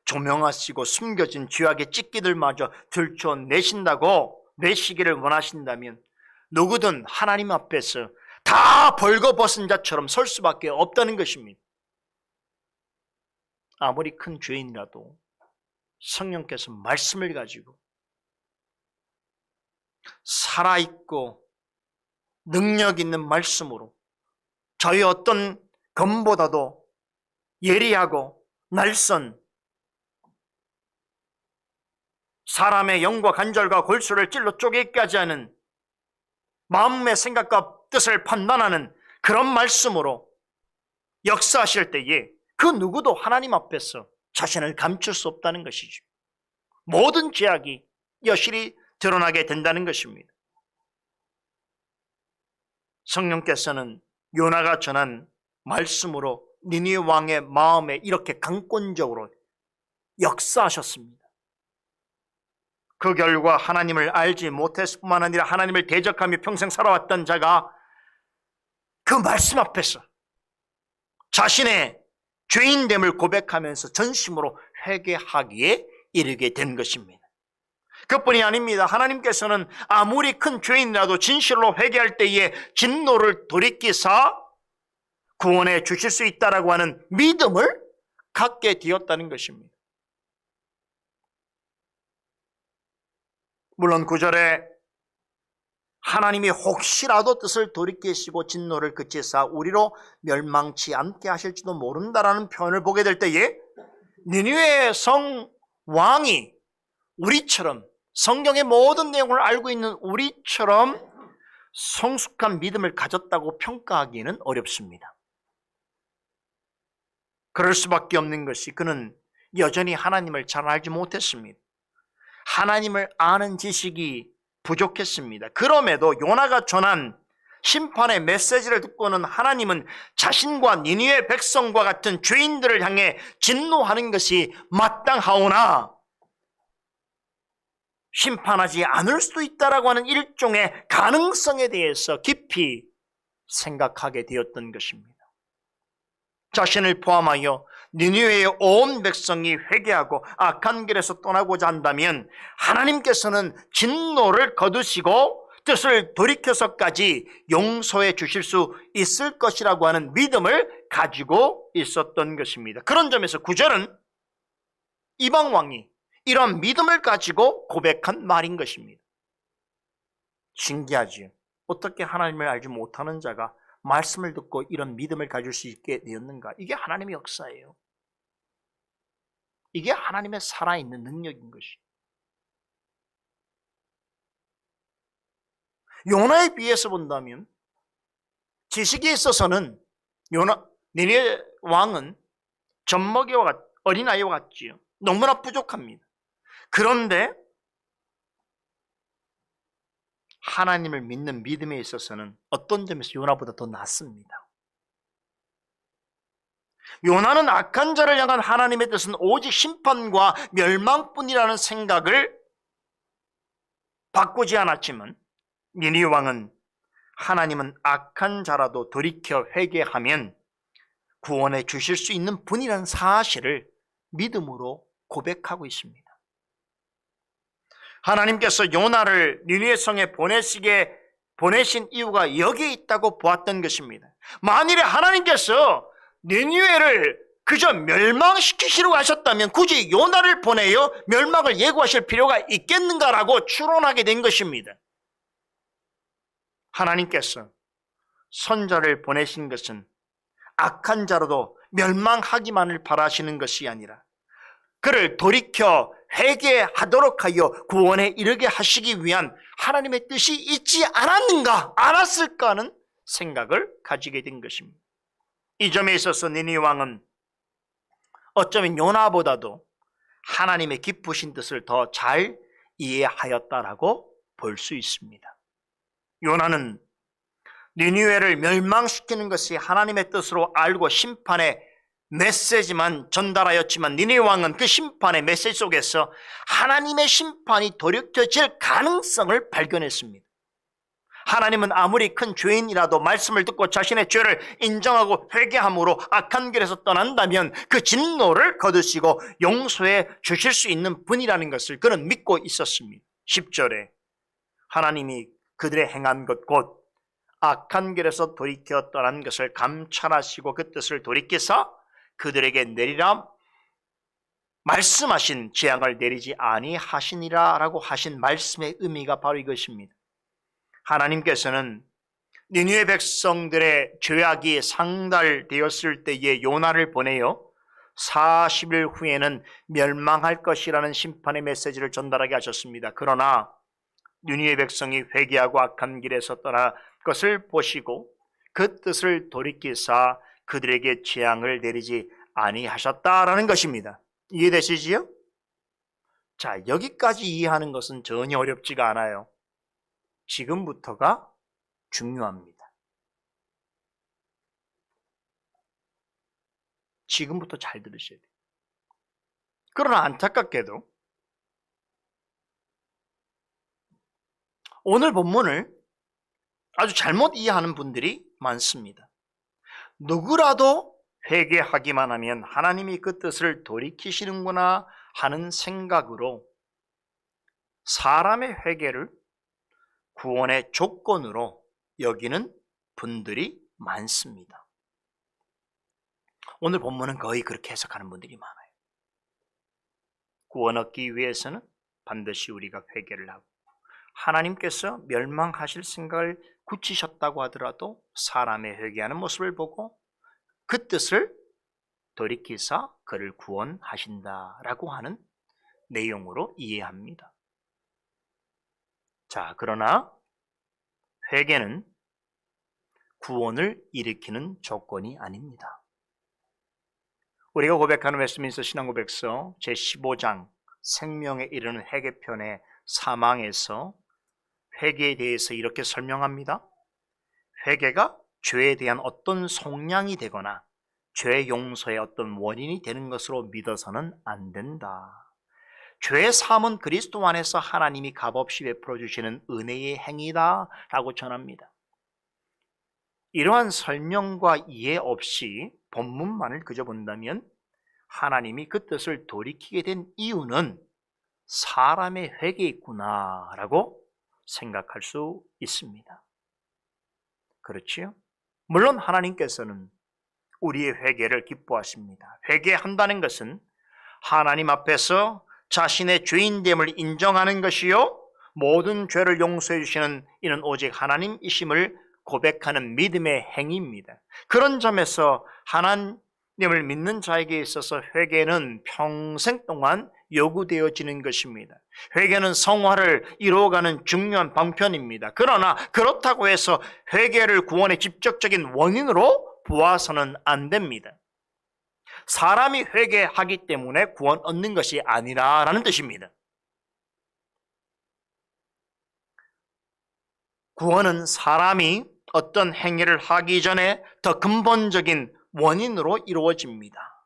Speaker 1: 조명하시고 숨겨진 죄악의 찢기들마저 들춰내시기를 원하신다면 누구든 하나님 앞에서 다 벌거벗은 자처럼 설 수밖에 없다는 것입니다. 아무리 큰 죄인이라도 성령께서 말씀을 가지고 살아있고 능력 있는 말씀으로 저희 어떤 검보다도 예리하고 날선 사람의 영과 간절과 골수를 찔러 쪼개기까지 하는 마음의 생각과 뜻을 판단하는 그런 말씀으로 역사하실 때에 그 누구도 하나님 앞에서 자신을 감출 수 없다는 것이죠. 모든 죄악이 여실히 드러나게 된다는 것입니다. 성령께서는 요나가 전한 말씀으로 니느웨 왕의 마음에 이렇게 강권적으로 역사하셨습니다. 그 결과 하나님을 알지 못했을 뿐만 아니라 하나님을 대적하며 평생 살아왔던 자가 그 말씀 앞에서 자신의 죄인됨을 고백하면서 전심으로 회개하기에 이르게 된 것입니다. 그뿐이 아닙니다. 하나님께서는 아무리 큰 죄인이라도 진실로 회개할 때에 진노를 돌이키사 구원해 주실 수 있다라고 하는 믿음을 갖게 되었다는 것입니다. 물론 9절에 하나님이 혹시라도 뜻을 돌이키시고 진노를 그치사 우리로 멸망치 않게 하실지도 모른다라는 표현을 보게 될 때에 니느웨 성 왕이 우리처럼 성경의 모든 내용을 알고 있는 우리처럼 성숙한 믿음을 가졌다고 평가하기는 어렵습니다. 그럴 수밖에 없는 것이 그는 여전히 하나님을 잘 알지 못했습니다. 하나님을 아는 지식이 부족했습니다. 그럼에도 요나가 전한 심판의 메시지를 듣고는 하나님은 자신과 니느웨 백성과 같은 죄인들을 향해 진노하는 것이 마땅하오나 심판하지 않을 수도 있다라고 하는 일종의 가능성에 대해서 깊이 생각하게 되었던 것입니다. 자신을 포함하여 니느웨의 온 백성이 회개하고 악한 길에서 떠나고자 한다면 하나님께서는 진노를 거두시고 뜻을 돌이켜서까지 용서해 주실 수 있을 것이라고 하는 믿음을 가지고 있었던 것입니다. 그런 점에서 9절은 이방왕이 이런 믿음을 가지고 고백한 말인 것입니다. 신기하지요. 어떻게 하나님을 알지 못하는 자가 말씀을 듣고 이런 믿음을 가질 수 있게 되었는가? 이게 하나님의 역사예요. 이게 하나님의 살아있는 능력인 것이에요. 요나에 비해서 본다면 지식에 있어서는 니느웨 왕은 젖먹이와 어린아이와 같지요. 너무나 부족합니다. 그런데 하나님을 믿는 믿음에 있어서는 어떤 점에서 요나보다 더 낫습니다. 요나는 악한 자를 향한 하나님의 뜻은 오직 심판과 멸망뿐이라는 생각을 바꾸지 않았지만 니느웨 왕은 하나님은 악한 자라도 돌이켜 회개하면 구원해 주실 수 있는 분이라는 사실을 믿음으로 고백하고 있습니다. 하나님께서 요나를 니느웨 성에 보내신 이유가 여기에 있다고 보았던 것입니다. 만일에 하나님께서 니느웨를 그저 멸망시키시려고 하셨다면 굳이 요나를 보내어 멸망을 예고하실 필요가 있겠는가라고 추론하게 된 것입니다. 하나님께서 선자를 보내신 것은 악한 자로도 멸망하기만을 바라시는 것이 아니라 그를 돌이켜 회개하도록 하여 구원에 이르게 하시기 위한 하나님의 뜻이 있지 않았는가, 않았을까 하는 생각을 가지게 된 것입니다. 이 점에 있어서 니느웨 왕은 어쩌면 요나보다도 하나님의 깊으신 뜻을 더 잘 이해하였다라고 볼 수 있습니다. 요나는 니느웨를 멸망시키는 것이 하나님의 뜻으로 알고 심판의 메시지만 전달하였지만 니느웨 왕은 그 심판의 메시지 속에서 하나님의 심판이 돌이켜질 가능성을 발견했습니다. 하나님은 아무리 큰 죄인이라도 말씀을 듣고 자신의 죄를 인정하고 회개함으로 악한 길에서 떠난다면 그 진노를 거두시고 용서해 주실 수 있는 분이라는 것을 그는 믿고 있었습니다. 10절에 하나님이 그들의 행한 것 곧 악한 길에서 돌이켜 떠난 것을 감찰하시고 그 뜻을 돌이켜서 그들에게 내리라 말씀하신 재앙을 내리지 아니하시니라 라고 하신 말씀의 의미가 바로 이것입니다. 하나님께서는 니느웨 백성들의 죄악이 상달되었을 때에 요나를 보내어 40일 후에는 멸망할 것이라는 심판의 메시지를 전달하게 하셨습니다. 그러나 니느웨 백성이 회개하고 악한 길에서 떠나 것을 보시고 그 뜻을 돌이키사 그들에게 재앙을 내리지 아니하셨다라는 것입니다. 이해되시지요? 자, 여기까지 이해하는 것은 전혀 어렵지가 않아요. 지금부터가 중요합니다. 지금부터 잘 들으셔야 돼요. 그러나 안타깝게도 오늘 본문을 아주 잘못 이해하는 분들이 많습니다. 누구라도 회개하기만 하면 하나님이 그 뜻을 돌이키시는구나 하는 생각으로 사람의 회개를 구원의 조건으로 여기는 분들이 많습니다. 오늘 본문은 거의 그렇게 해석하는 분들이 많아요. 구원 얻기 위해서는 반드시 우리가 회개를 하고 하나님께서 멸망하실 생각을 굳히셨다고 하더라도 사람의 회개하는 모습을 보고 그 뜻을 돌이키사 그를 구원하신다라고 하는 내용으로 이해합니다. 자, 그러나 회개는 구원을 일으키는 조건이 아닙니다. 우리가 고백하는 웨스트민스터 신앙고백서 제15장 생명에 이르는 회개편의 사망에서 회개에 대해서 이렇게 설명합니다. 회개가 죄에 대한 어떤 속량이 되거나 죄 용서의 어떤 원인이 되는 것으로 믿어서는 안 된다. 죄의 사함은 그리스도 안에서 하나님이 값없이 베풀어 주시는 은혜의 행위다 라고 전합니다. 이러한 설명과 이해 없이 본문만을 그저 본다면 하나님이 그 뜻을 돌이키게 된 이유는 사람의 회개에 있구나라고 생각할 수 있습니다. 그렇지요? 물론 하나님께서는 우리의 회개를 기뻐하십니다. 회개한다는 것은 하나님 앞에서 자신의 죄인됨을 인정하는 것이요, 모든 죄를 용서해 주시는 이는 오직 하나님이심을 고백하는 믿음의 행위입니다. 그런 점에서 하나님을 믿는 자에게 있어서 회개는 평생 동안 요구되어지는 것입니다. 회개는 성화를 이루어가는 중요한 방편입니다. 그러나 그렇다고 해서 회개를 구원의 직접적인 원인으로 보아서는 안 됩니다. 사람이 회개하기 때문에 구원 얻는 것이 아니라라는 뜻입니다. 구원은 사람이 어떤 행위를 하기 전에 더 근본적인 원인으로 이루어집니다.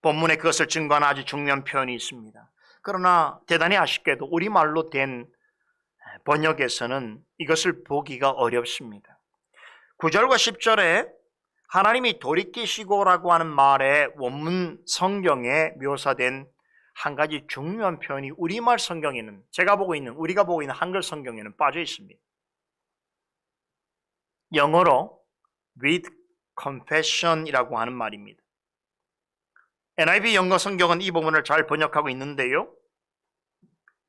Speaker 1: 본문에 그것을 증거하는 아주 중요한 표현이 있습니다. 그러나 대단히 아쉽게도 우리말로 된 번역에서는 이것을 보기가 어렵습니다. 9절과 10절에 하나님이 돌이키시고라고 하는 말에 원문 성경에 묘사된 한 가지 중요한 표현이 우리말 성경에는, 우리가 보고 있는 한글 성경에는 빠져 있습니다. 영어로 with compassion이라고 하는 말입니다. NIV 영어 성경은 이 부분을 잘 번역하고 있는데요,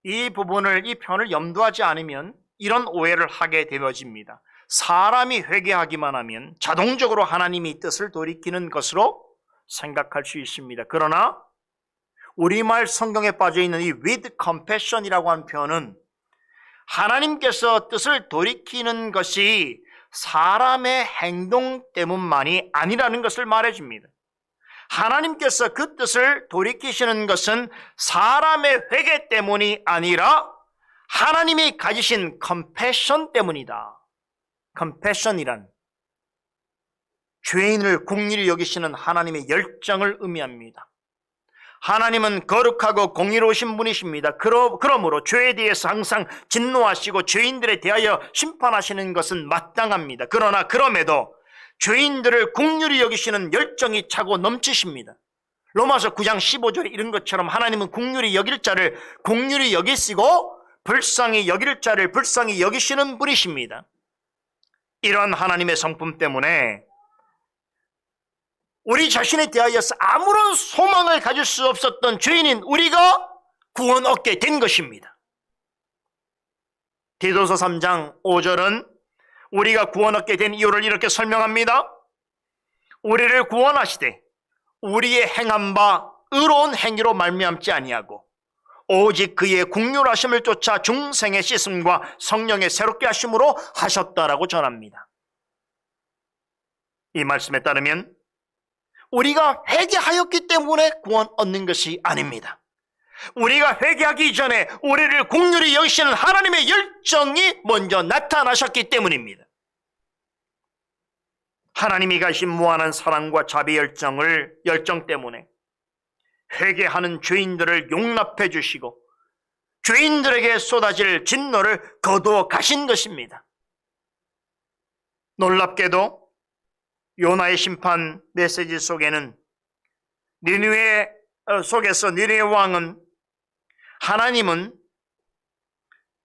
Speaker 1: 이 표현을 염두하지 않으면 이런 오해를 하게 되어집니다. 사람이 회개하기만 하면 자동적으로 하나님이 뜻을 돌이키는 것으로 생각할 수 있습니다. 그러나 우리말 성경에 빠져있는 이 with compassion이라고 하는 표현은 하나님께서 뜻을 돌이키는 것이 사람의 행동 때문만이 아니라는 것을 말해줍니다. 하나님께서 그 뜻을 돌이키시는 것은 사람의 회개 때문이 아니라 하나님이 가지신 compassion 때문이다. compassion이란 죄인을 긍휼히 여기시는 하나님의 열정을 의미합니다. 하나님은 거룩하고 공의로우신 분이십니다. 그러므로 죄에 대해서 항상 진노하시고 죄인들에 대하여 심판하시는 것은 마땅합니다. 그러나 그럼에도 죄인들을 긍휼히 여기시는 열정이 차고 넘치십니다. 로마서 9장 15절에 이런 것처럼 하나님은 긍휼히 여길 자를 긍휼히 여기시고 불쌍히 여길 자를 불쌍히 여기시는 분이십니다. 이런 하나님의 성품 때문에 우리 자신에 대하여서 아무런 소망을 가질 수 없었던 죄인인 우리가 구원 얻게 된 것입니다. 디도서 3장 5절은 우리가 구원 얻게 된 이유를 이렇게 설명합니다. 우리를 구원하시되 우리의 행한 바 의로운 행위로 말미암지 아니하고 오직 그의 긍휼하심을 쫓아 중생의 씻음과 성령의 새롭게 하심으로 하셨다라고 전합니다. 이 말씀에 따르면 우리가 회개하였기 때문에 구원 얻는 것이 아닙니다. 우리가 회개하기 전에 우리를 긍휼히 여기시는 하나님의 열정이 먼저 나타나셨기 때문입니다. 하나님이 가신 무한한 사랑과 자비 열정 때문에 회개하는 죄인들을 용납해 주시고 죄인들에게 쏟아질 진노를 거두어 가신 것입니다. 놀랍게도 요나의 심판 메시지 속에는 니느웨 왕은 하나님은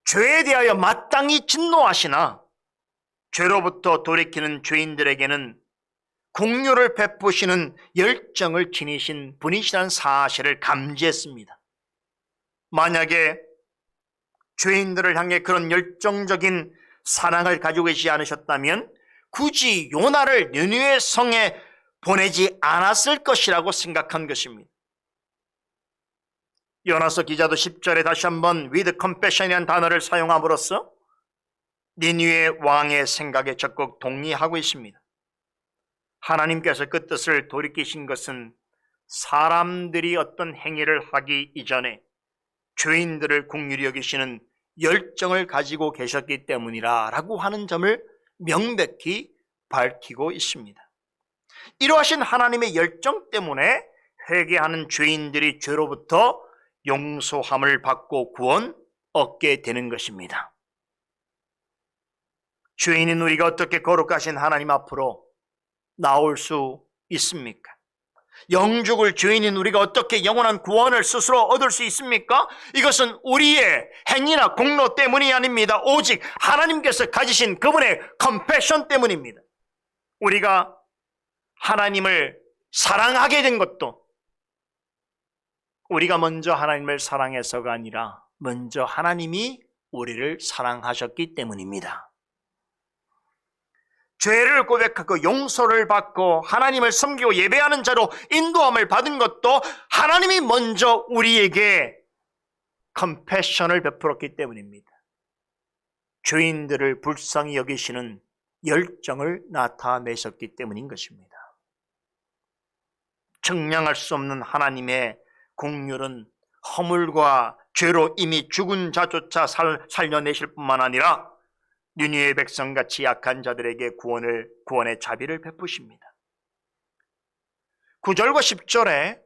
Speaker 1: 죄에 대하여 마땅히 진노하시나 죄로부터 돌이키는 죄인들에게는 긍휼을 베푸시는 열정을 지니신 분이시라는 사실을 감지했습니다. 만약에 죄인들을 향해 그런 열정적인 사랑을 가지고 계시지 않으셨다면 굳이 요나를 니느웨 성에 보내지 않았을 것이라고 생각한 것입니다. 요나서 기자도 10절에 다시 한번 with compassion이라는 단어를 사용함으로써 니느웨 왕의 생각에 적극 동의하고 있습니다. 하나님께서 그 뜻을 돌이키신 것은 사람들이 어떤 행위를 하기 이전에 죄인들을 긍휼히 여기시는 열정을 가지고 계셨기 때문이라고 하는 점을 명백히 밝히고 있습니다. 이러하신 하나님의 열정 때문에 회개하는 죄인들이 죄로부터 용서함을 받고 구원 얻게 되는 것입니다. 죄인인 우리가 어떻게 거룩하신 하나님 앞으로 나올 수 있습니까? 영죽을 주인인 우리가 어떻게 영원한 구원을 스스로 얻을 수 있습니까? 이것은 우리의 행위나 공로 때문이 아닙니다. 오직 하나님께서 가지신 그분의 컴패션 때문입니다. 우리가 하나님을 사랑하게 된 것도 우리가 먼저 하나님을 사랑해서가 아니라 먼저 하나님이 우리를 사랑하셨기 때문입니다. 죄를 고백하고 용서를 받고 하나님을 섬기고 예배하는 자로 인도함을 받은 것도 하나님이 먼저 우리에게 컴패션을 베풀었기 때문입니다. 죄인들을 불쌍히 여기시는 열정을 나타내셨기 때문인 것입니다. 측량할 수 없는 하나님의 긍휼은 허물과 죄로 이미 죽은 자조차 살려내실 뿐만 아니라 니느웨 백성같이 약한 자들에게 구원의 자비를 베푸십니다. 9절과 10절에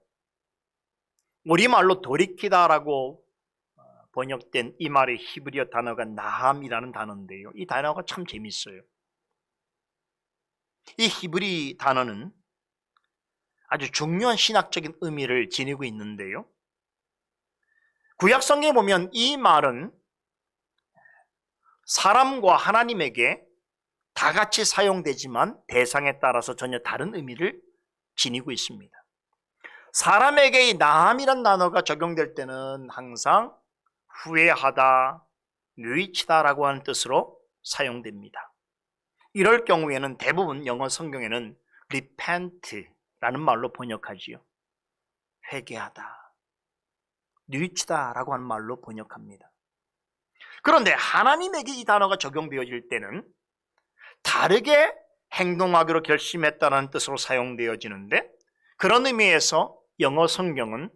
Speaker 1: 우리말로 돌이키다라고 번역된 이 말의 히브리어 단어가 나함이라는 단어인데요. 이 단어가 참 재밌어요. 이 히브리 단어는 아주 중요한 신학적인 의미를 지니고 있는데요. 구약 성경에 보면 이 말은 사람과 하나님에게 다 같이 사용되지만 대상에 따라서 전혀 다른 의미를 지니고 있습니다. 사람에게 이 나함이란 단어가 적용될 때는 항상 후회하다, 뉘우치다라고 하는 뜻으로 사용됩니다. 이럴 경우에는 대부분 영어 성경에는 repent라는 말로 번역하지요. 회개하다, 뉘우치다라고 하는 말로 번역합니다. 그런데 하나님에게 이 단어가 적용되어질 때는 다르게 행동하기로 결심했다는 뜻으로 사용되어지는데, 그런 의미에서 영어 성경은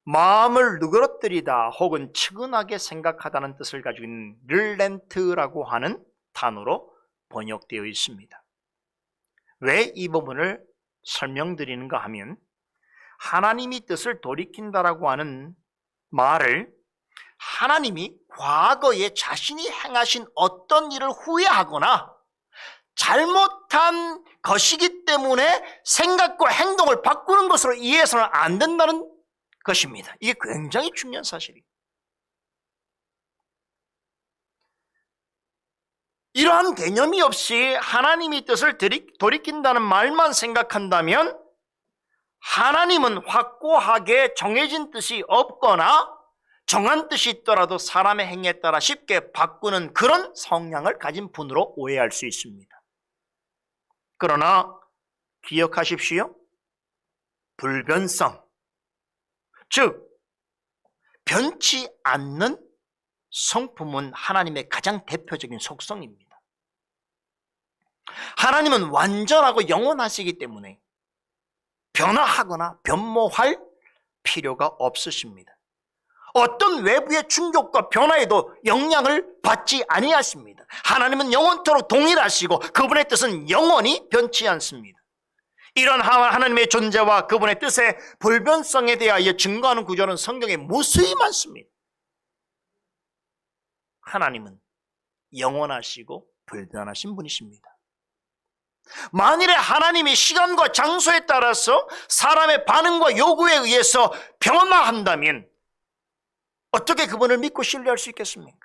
Speaker 1: 마음을 누그러뜨리다 혹은 측은하게 생각하다는 뜻을 가지고 있는 릴렌트라고 하는 단어로 번역되어 있습니다. 왜 이 부분을 설명드리는가 하면, 하나님이 뜻을 돌이킨다라고 하는 말을 하나님이 과거에 자신이 행하신 어떤 일을 후회하거나 잘못한 것이기 때문에 생각과 행동을 바꾸는 것으로 이해해서는 안 된다는 것입니다. 이게 굉장히 중요한 사실이에요. 이러한 개념이 없이 하나님이 뜻을 돌이킨다는 말만 생각한다면 하나님은 확고하게 정해진 뜻이 없거나 정한 뜻이 있더라도 사람의 행위에 따라 쉽게 바꾸는 그런 성향을 가진 분으로 오해할 수 있습니다. 그러나 기억하십시오. 불변성, 즉 변치 않는 성품은 하나님의 가장 대표적인 속성입니다. 하나님은 완전하고 영원하시기 때문에 변화하거나 변모할 필요가 없으십니다. 어떤 외부의 충격과 변화에도 영향을 받지 아니하십니다. 하나님은 영원토록 동일하시고 그분의 뜻은 영원히 변치 않습니다. 이런 하나님의 존재와 그분의 뜻의 불변성에 대하여 증거하는 구절은 성경에 무수히 많습니다. 하나님은 영원하시고 불변하신 분이십니다. 만일에 하나님이 시간과 장소에 따라서 사람의 반응과 요구에 의해서 변화한다면 어떻게 그분을 믿고 신뢰할 수 있겠습니까?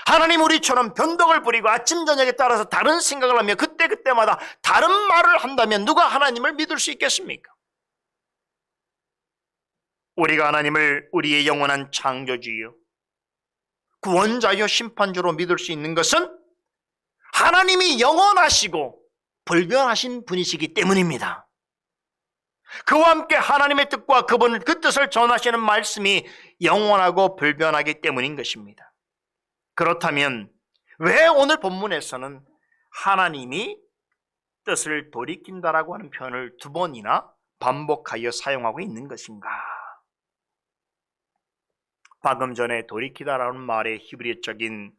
Speaker 1: 하나님 우리처럼 변덕을 부리고 아침 저녁에 따라서 다른 생각을 하며 그때그때마다 다른 말을 한다면 누가 하나님을 믿을 수 있겠습니까? 우리가 하나님을 우리의 영원한 창조주요 구원자요 심판주로 믿을 수 있는 것은 하나님이 영원하시고 불변하신 분이시기 때문입니다. 그와 함께 하나님의 뜻과 그 뜻을 전하시는 말씀이 영원하고 불변하기 때문인 것입니다. 그렇다면 왜 오늘 본문에서는 하나님이 뜻을 돌이킨다라고 하는 표현을 2번이나 반복하여 사용하고 있는 것인가? 방금 전에 돌이키다라는 말의 히브리적인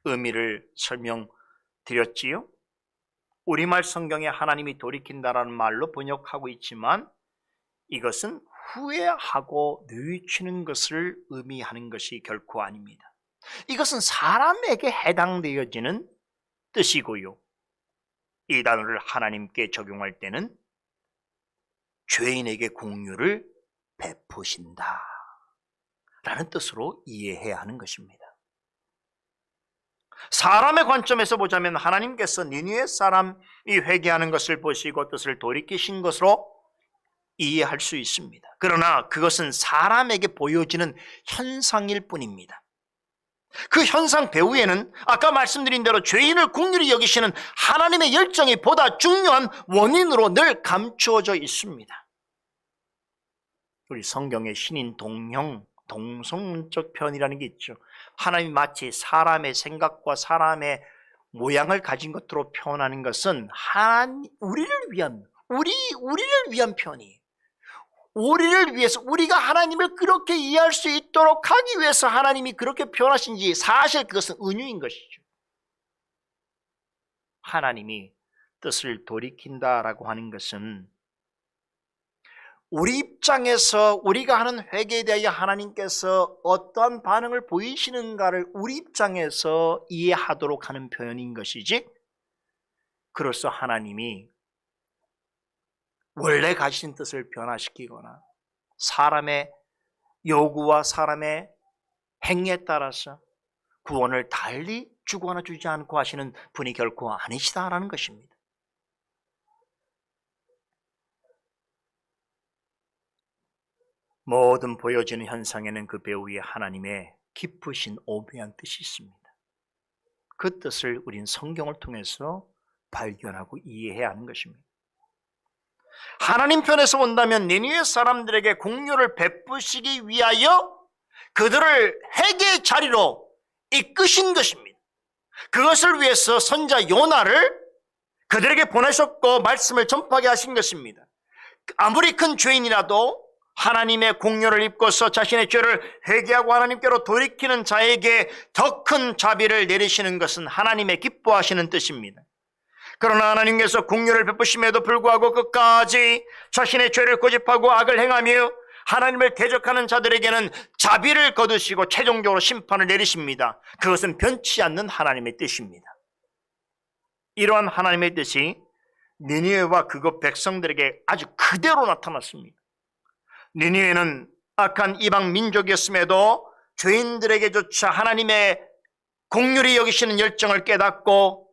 Speaker 1: 의미를 설명드렸지요. 우리말 성경에 하나님이 돌이킨다라는 말로 번역하고 있지만 이것은 후회하고 뉘우치는 것을 의미하는 것이 결코 아닙니다. 이것은 사람에게 해당되어지는 뜻이고요. 이 단어를 하나님께 적용할 때는 죄인에게 공유를 베푸신다 라는 뜻으로 이해해야 하는 것입니다. 사람의 관점에서 보자면 하나님께서 니느웨 사람이 회개하는 것을 보시고 뜻을 돌이키신 것으로 이해할 수 있습니다. 그러나 그것은 사람에게 보여지는 현상일 뿐입니다. 그 현상 배후에는 아까 말씀드린 대로 죄인을 긍휼히 여기시는 하나님의 열정이 보다 중요한 원인으로 늘 감추어져 있습니다. 우리 성경에 신인 동형, 동성문적 표현이라는 게 있죠. 하나님이 마치 사람의 생각과 사람의 모양을 가진 것으로 표현하는 것은 우리를 위한 표현이에요. 우리를 위해서, 우리가 하나님을 그렇게 이해할 수 있도록 하기 위해서 하나님이 그렇게 표현하신지 사실 그것은 은유인 것이죠. 하나님이 뜻을 돌이킨다라고 하는 것은 우리 입장에서 우리가 하는 회개에 대하여 하나님께서 어떠한 반응을 보이시는가를 우리 입장에서 이해하도록 하는 표현인 것이지, 그로써 하나님이 원래 가신 뜻을 변화시키거나 사람의 요구와 사람의 행위에 따라서 구원을 달리 주거나 주지 않고 하시는 분이 결코 아니시다라는 것입니다. 모든 보여지는 현상에는 그 배후에 하나님의 깊으신 오묘한 뜻이 있습니다. 그 뜻을 우린 성경을 통해서 발견하고 이해해야 하는 것입니다. 하나님 편에서 본다면 니느웨 사람들에게 공유를 베푸시기 위하여 그들을 회개의 자리로 이끄신 것입니다. 그것을 위해서 선자 요나를 그들에게 보내셨고 말씀을 전파하게 하신 것입니다. 아무리 큰 죄인이라도 하나님의 공유를 입고서 자신의 죄를 회개하고 하나님께로 돌이키는 자에게 더 큰 자비를 내리시는 것은 하나님의 기뻐하시는 뜻입니다. 그러나 하나님께서 공유를 베푸심에도 불구하고 끝까지 자신의 죄를 고집하고 악을 행하며 하나님을 대적하는 자들에게는 자비를 거두시고 최종적으로 심판을 내리십니다. 그것은 변치 않는 하나님의 뜻입니다. 이러한 하나님의 뜻이 니느웨와 그곳 백성들에게 아주 그대로 나타났습니다. 니느웨는 악한 이방 민족이었음에도 죄인들에게조차 하나님의 긍휼히 여기시는 열정을 깨닫고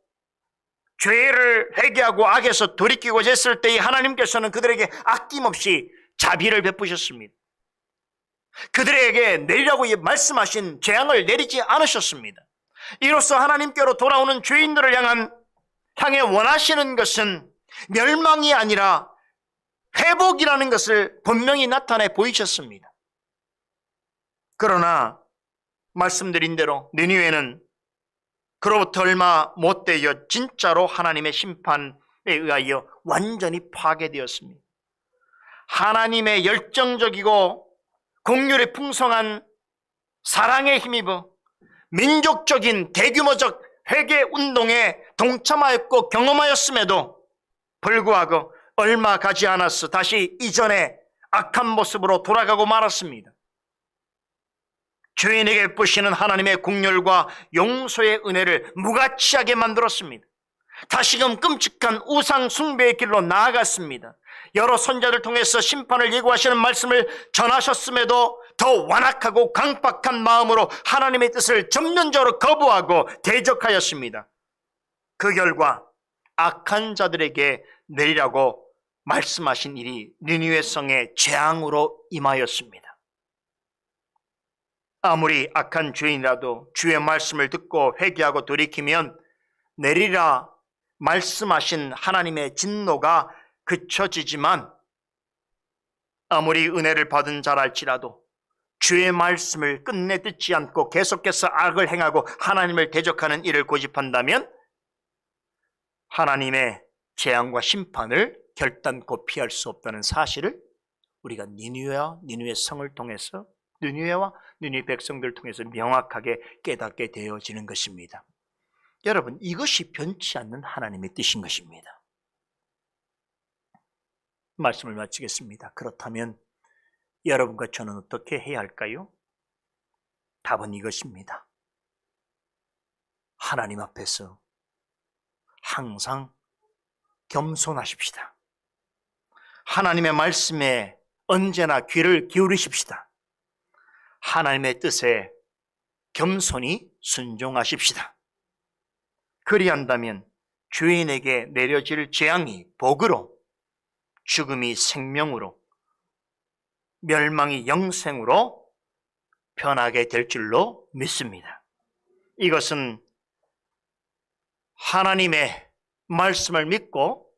Speaker 1: 죄를 회개하고 악에서 돌이키고자 했을 때에 하나님께서는 그들에게 아낌없이 자비를 베푸셨습니다. 그들에게 내리라고 말씀하신 재앙을 내리지 않으셨습니다. 이로써 하나님께로 돌아오는 죄인들을 향해 원하시는 것은 멸망이 아니라 회복이라는 것을 분명히 나타내 보이셨습니다. 그러나 말씀드린 대로 니느웨는 그로부터 얼마 못 되어 진짜로 하나님의 심판에 의하여 완전히 파괴되었습니다. 하나님의 열정적이고 긍휼이 풍성한 사랑에 힘입어 민족적인 대규모적 회개 운동에 동참하였고 경험하였음에도 불구하고 얼마 가지 않았어 다시 이전의 악한 모습으로 돌아가고 말았습니다. 죄인에게 베푸시는 하나님의 긍휼과 용서의 은혜를 무가치하게 만들었습니다. 다시금 끔찍한 우상 숭배의 길로 나아갔습니다. 여러 선자들 통해서 심판을 예고하시는 말씀을 전하셨음에도 더 완악하고 강박한 마음으로 하나님의 뜻을 전면적으로 거부하고 대적하였습니다. 그 결과 악한 자들에게 내리라고 말씀하신 일이 니느웨 성의 재앙으로 임하였습니다. 아무리 악한 죄인이라도 주의 말씀을 듣고 회개하고 돌이키면 내리라 말씀하신 하나님의 진노가 그쳐지지만, 아무리 은혜를 받은 자랄지라도 주의 말씀을 끝내 듣지 않고 계속해서 악을 행하고 하나님을 대적하는 일을 고집한다면 하나님의 재앙과 심판을 결단코 피할 수 없다는 사실을 우리가 니느웨 성을 통해서, 니느웨와 니느웨 백성들을 통해서 명확하게 깨닫게 되어지는 것입니다. 여러분, 이것이 변치 않는 하나님의 뜻인 것입니다. 말씀을 마치겠습니다. 그렇다면 여러분과 저는 어떻게 해야 할까요? 답은 이것입니다. 하나님 앞에서 항상 겸손하십시다. 하나님의 말씀에 언제나 귀를 기울이십시다. 하나님의 뜻에 겸손히 순종하십시다. 그리한다면 죄인에게 내려질 재앙이 복으로, 죽음이 생명으로, 멸망이 영생으로 변하게 될 줄로 믿습니다. 이것은 하나님의 말씀을 믿고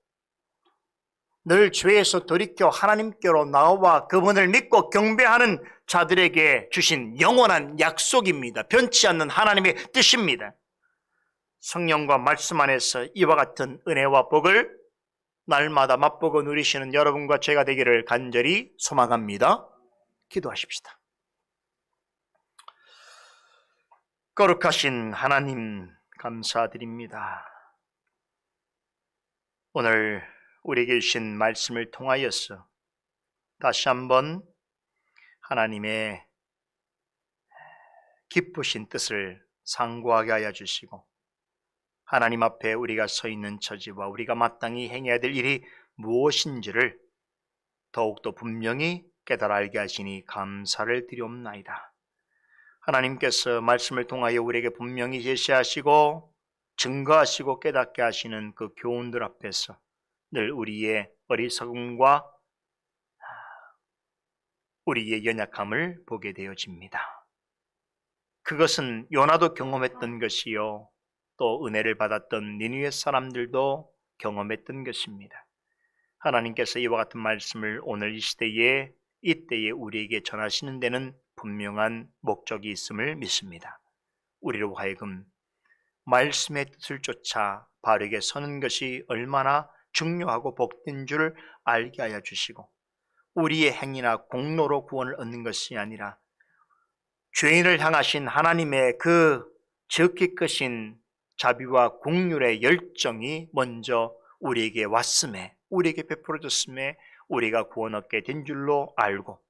Speaker 1: 늘 죄에서 돌이켜 하나님께로 나와 그분을 믿고 경배하는 자들에게 주신 영원한 약속입니다. 변치 않는 하나님의 뜻입니다. 성령과 말씀 안에서 이와 같은 은혜와 복을 날마다 맛보고 누리시는 여러분과 제가 되기를 간절히 소망합니다. 기도하십시다. 거룩하신 하나님 감사드립니다. 오늘 우리에게 주신 말씀을 통하여서 다시 한번 하나님의 기쁘신 뜻을 상고하게 하여 주시고 하나님 앞에 우리가 서 있는 처지와 우리가 마땅히 행해야 될 일이 무엇인지를 더욱더 분명히 깨달아 알게 하시니 감사를 드리옵나이다. 하나님께서 말씀을 통하여 우리에게 분명히 제시하시고 증거하시고 깨닫게 하시는 그 교훈들 앞에서 늘 우리의 어리석음과 우리의 연약함을 보게 되어집니다. 그것은 요나도 경험했던 것이요 또 은혜를 받았던 니느웨 사람들도 경험했던 것입니다. 하나님께서 이와 같은 말씀을 오늘 이 시대에 이때에 우리에게 전하시는 데는 분명한 목적이 있음을 믿습니다. 우리로 하여금 말씀의 뜻을 쫓아 바르게 서는 것이 얼마나 중요하고 복된 줄 알게 하여 주시고 우리의 행위나 공로로 구원을 얻는 것이 아니라 죄인을 향하신 하나님의 그 지극히 크신 자비와 긍휼의 열정이 먼저 우리에게 왔음에 우리에게 베풀어졌음에 우리가 구원 얻게 된 줄로 알고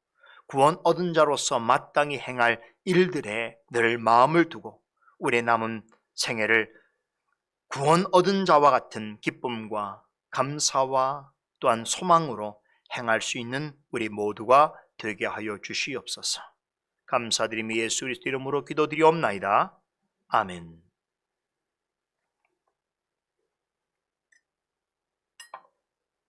Speaker 1: 구원 얻은 자로서 마땅히 행할 일들에 늘 마음을 두고 우리의 남은 생애를 구원 얻은 자와 같은 기쁨과 감사와 또한 소망으로 행할 수 있는 우리 모두가 되게 하여 주시옵소서. 감사드리며 예수 그리스도 이름으로 기도드리옵나이다. 아멘.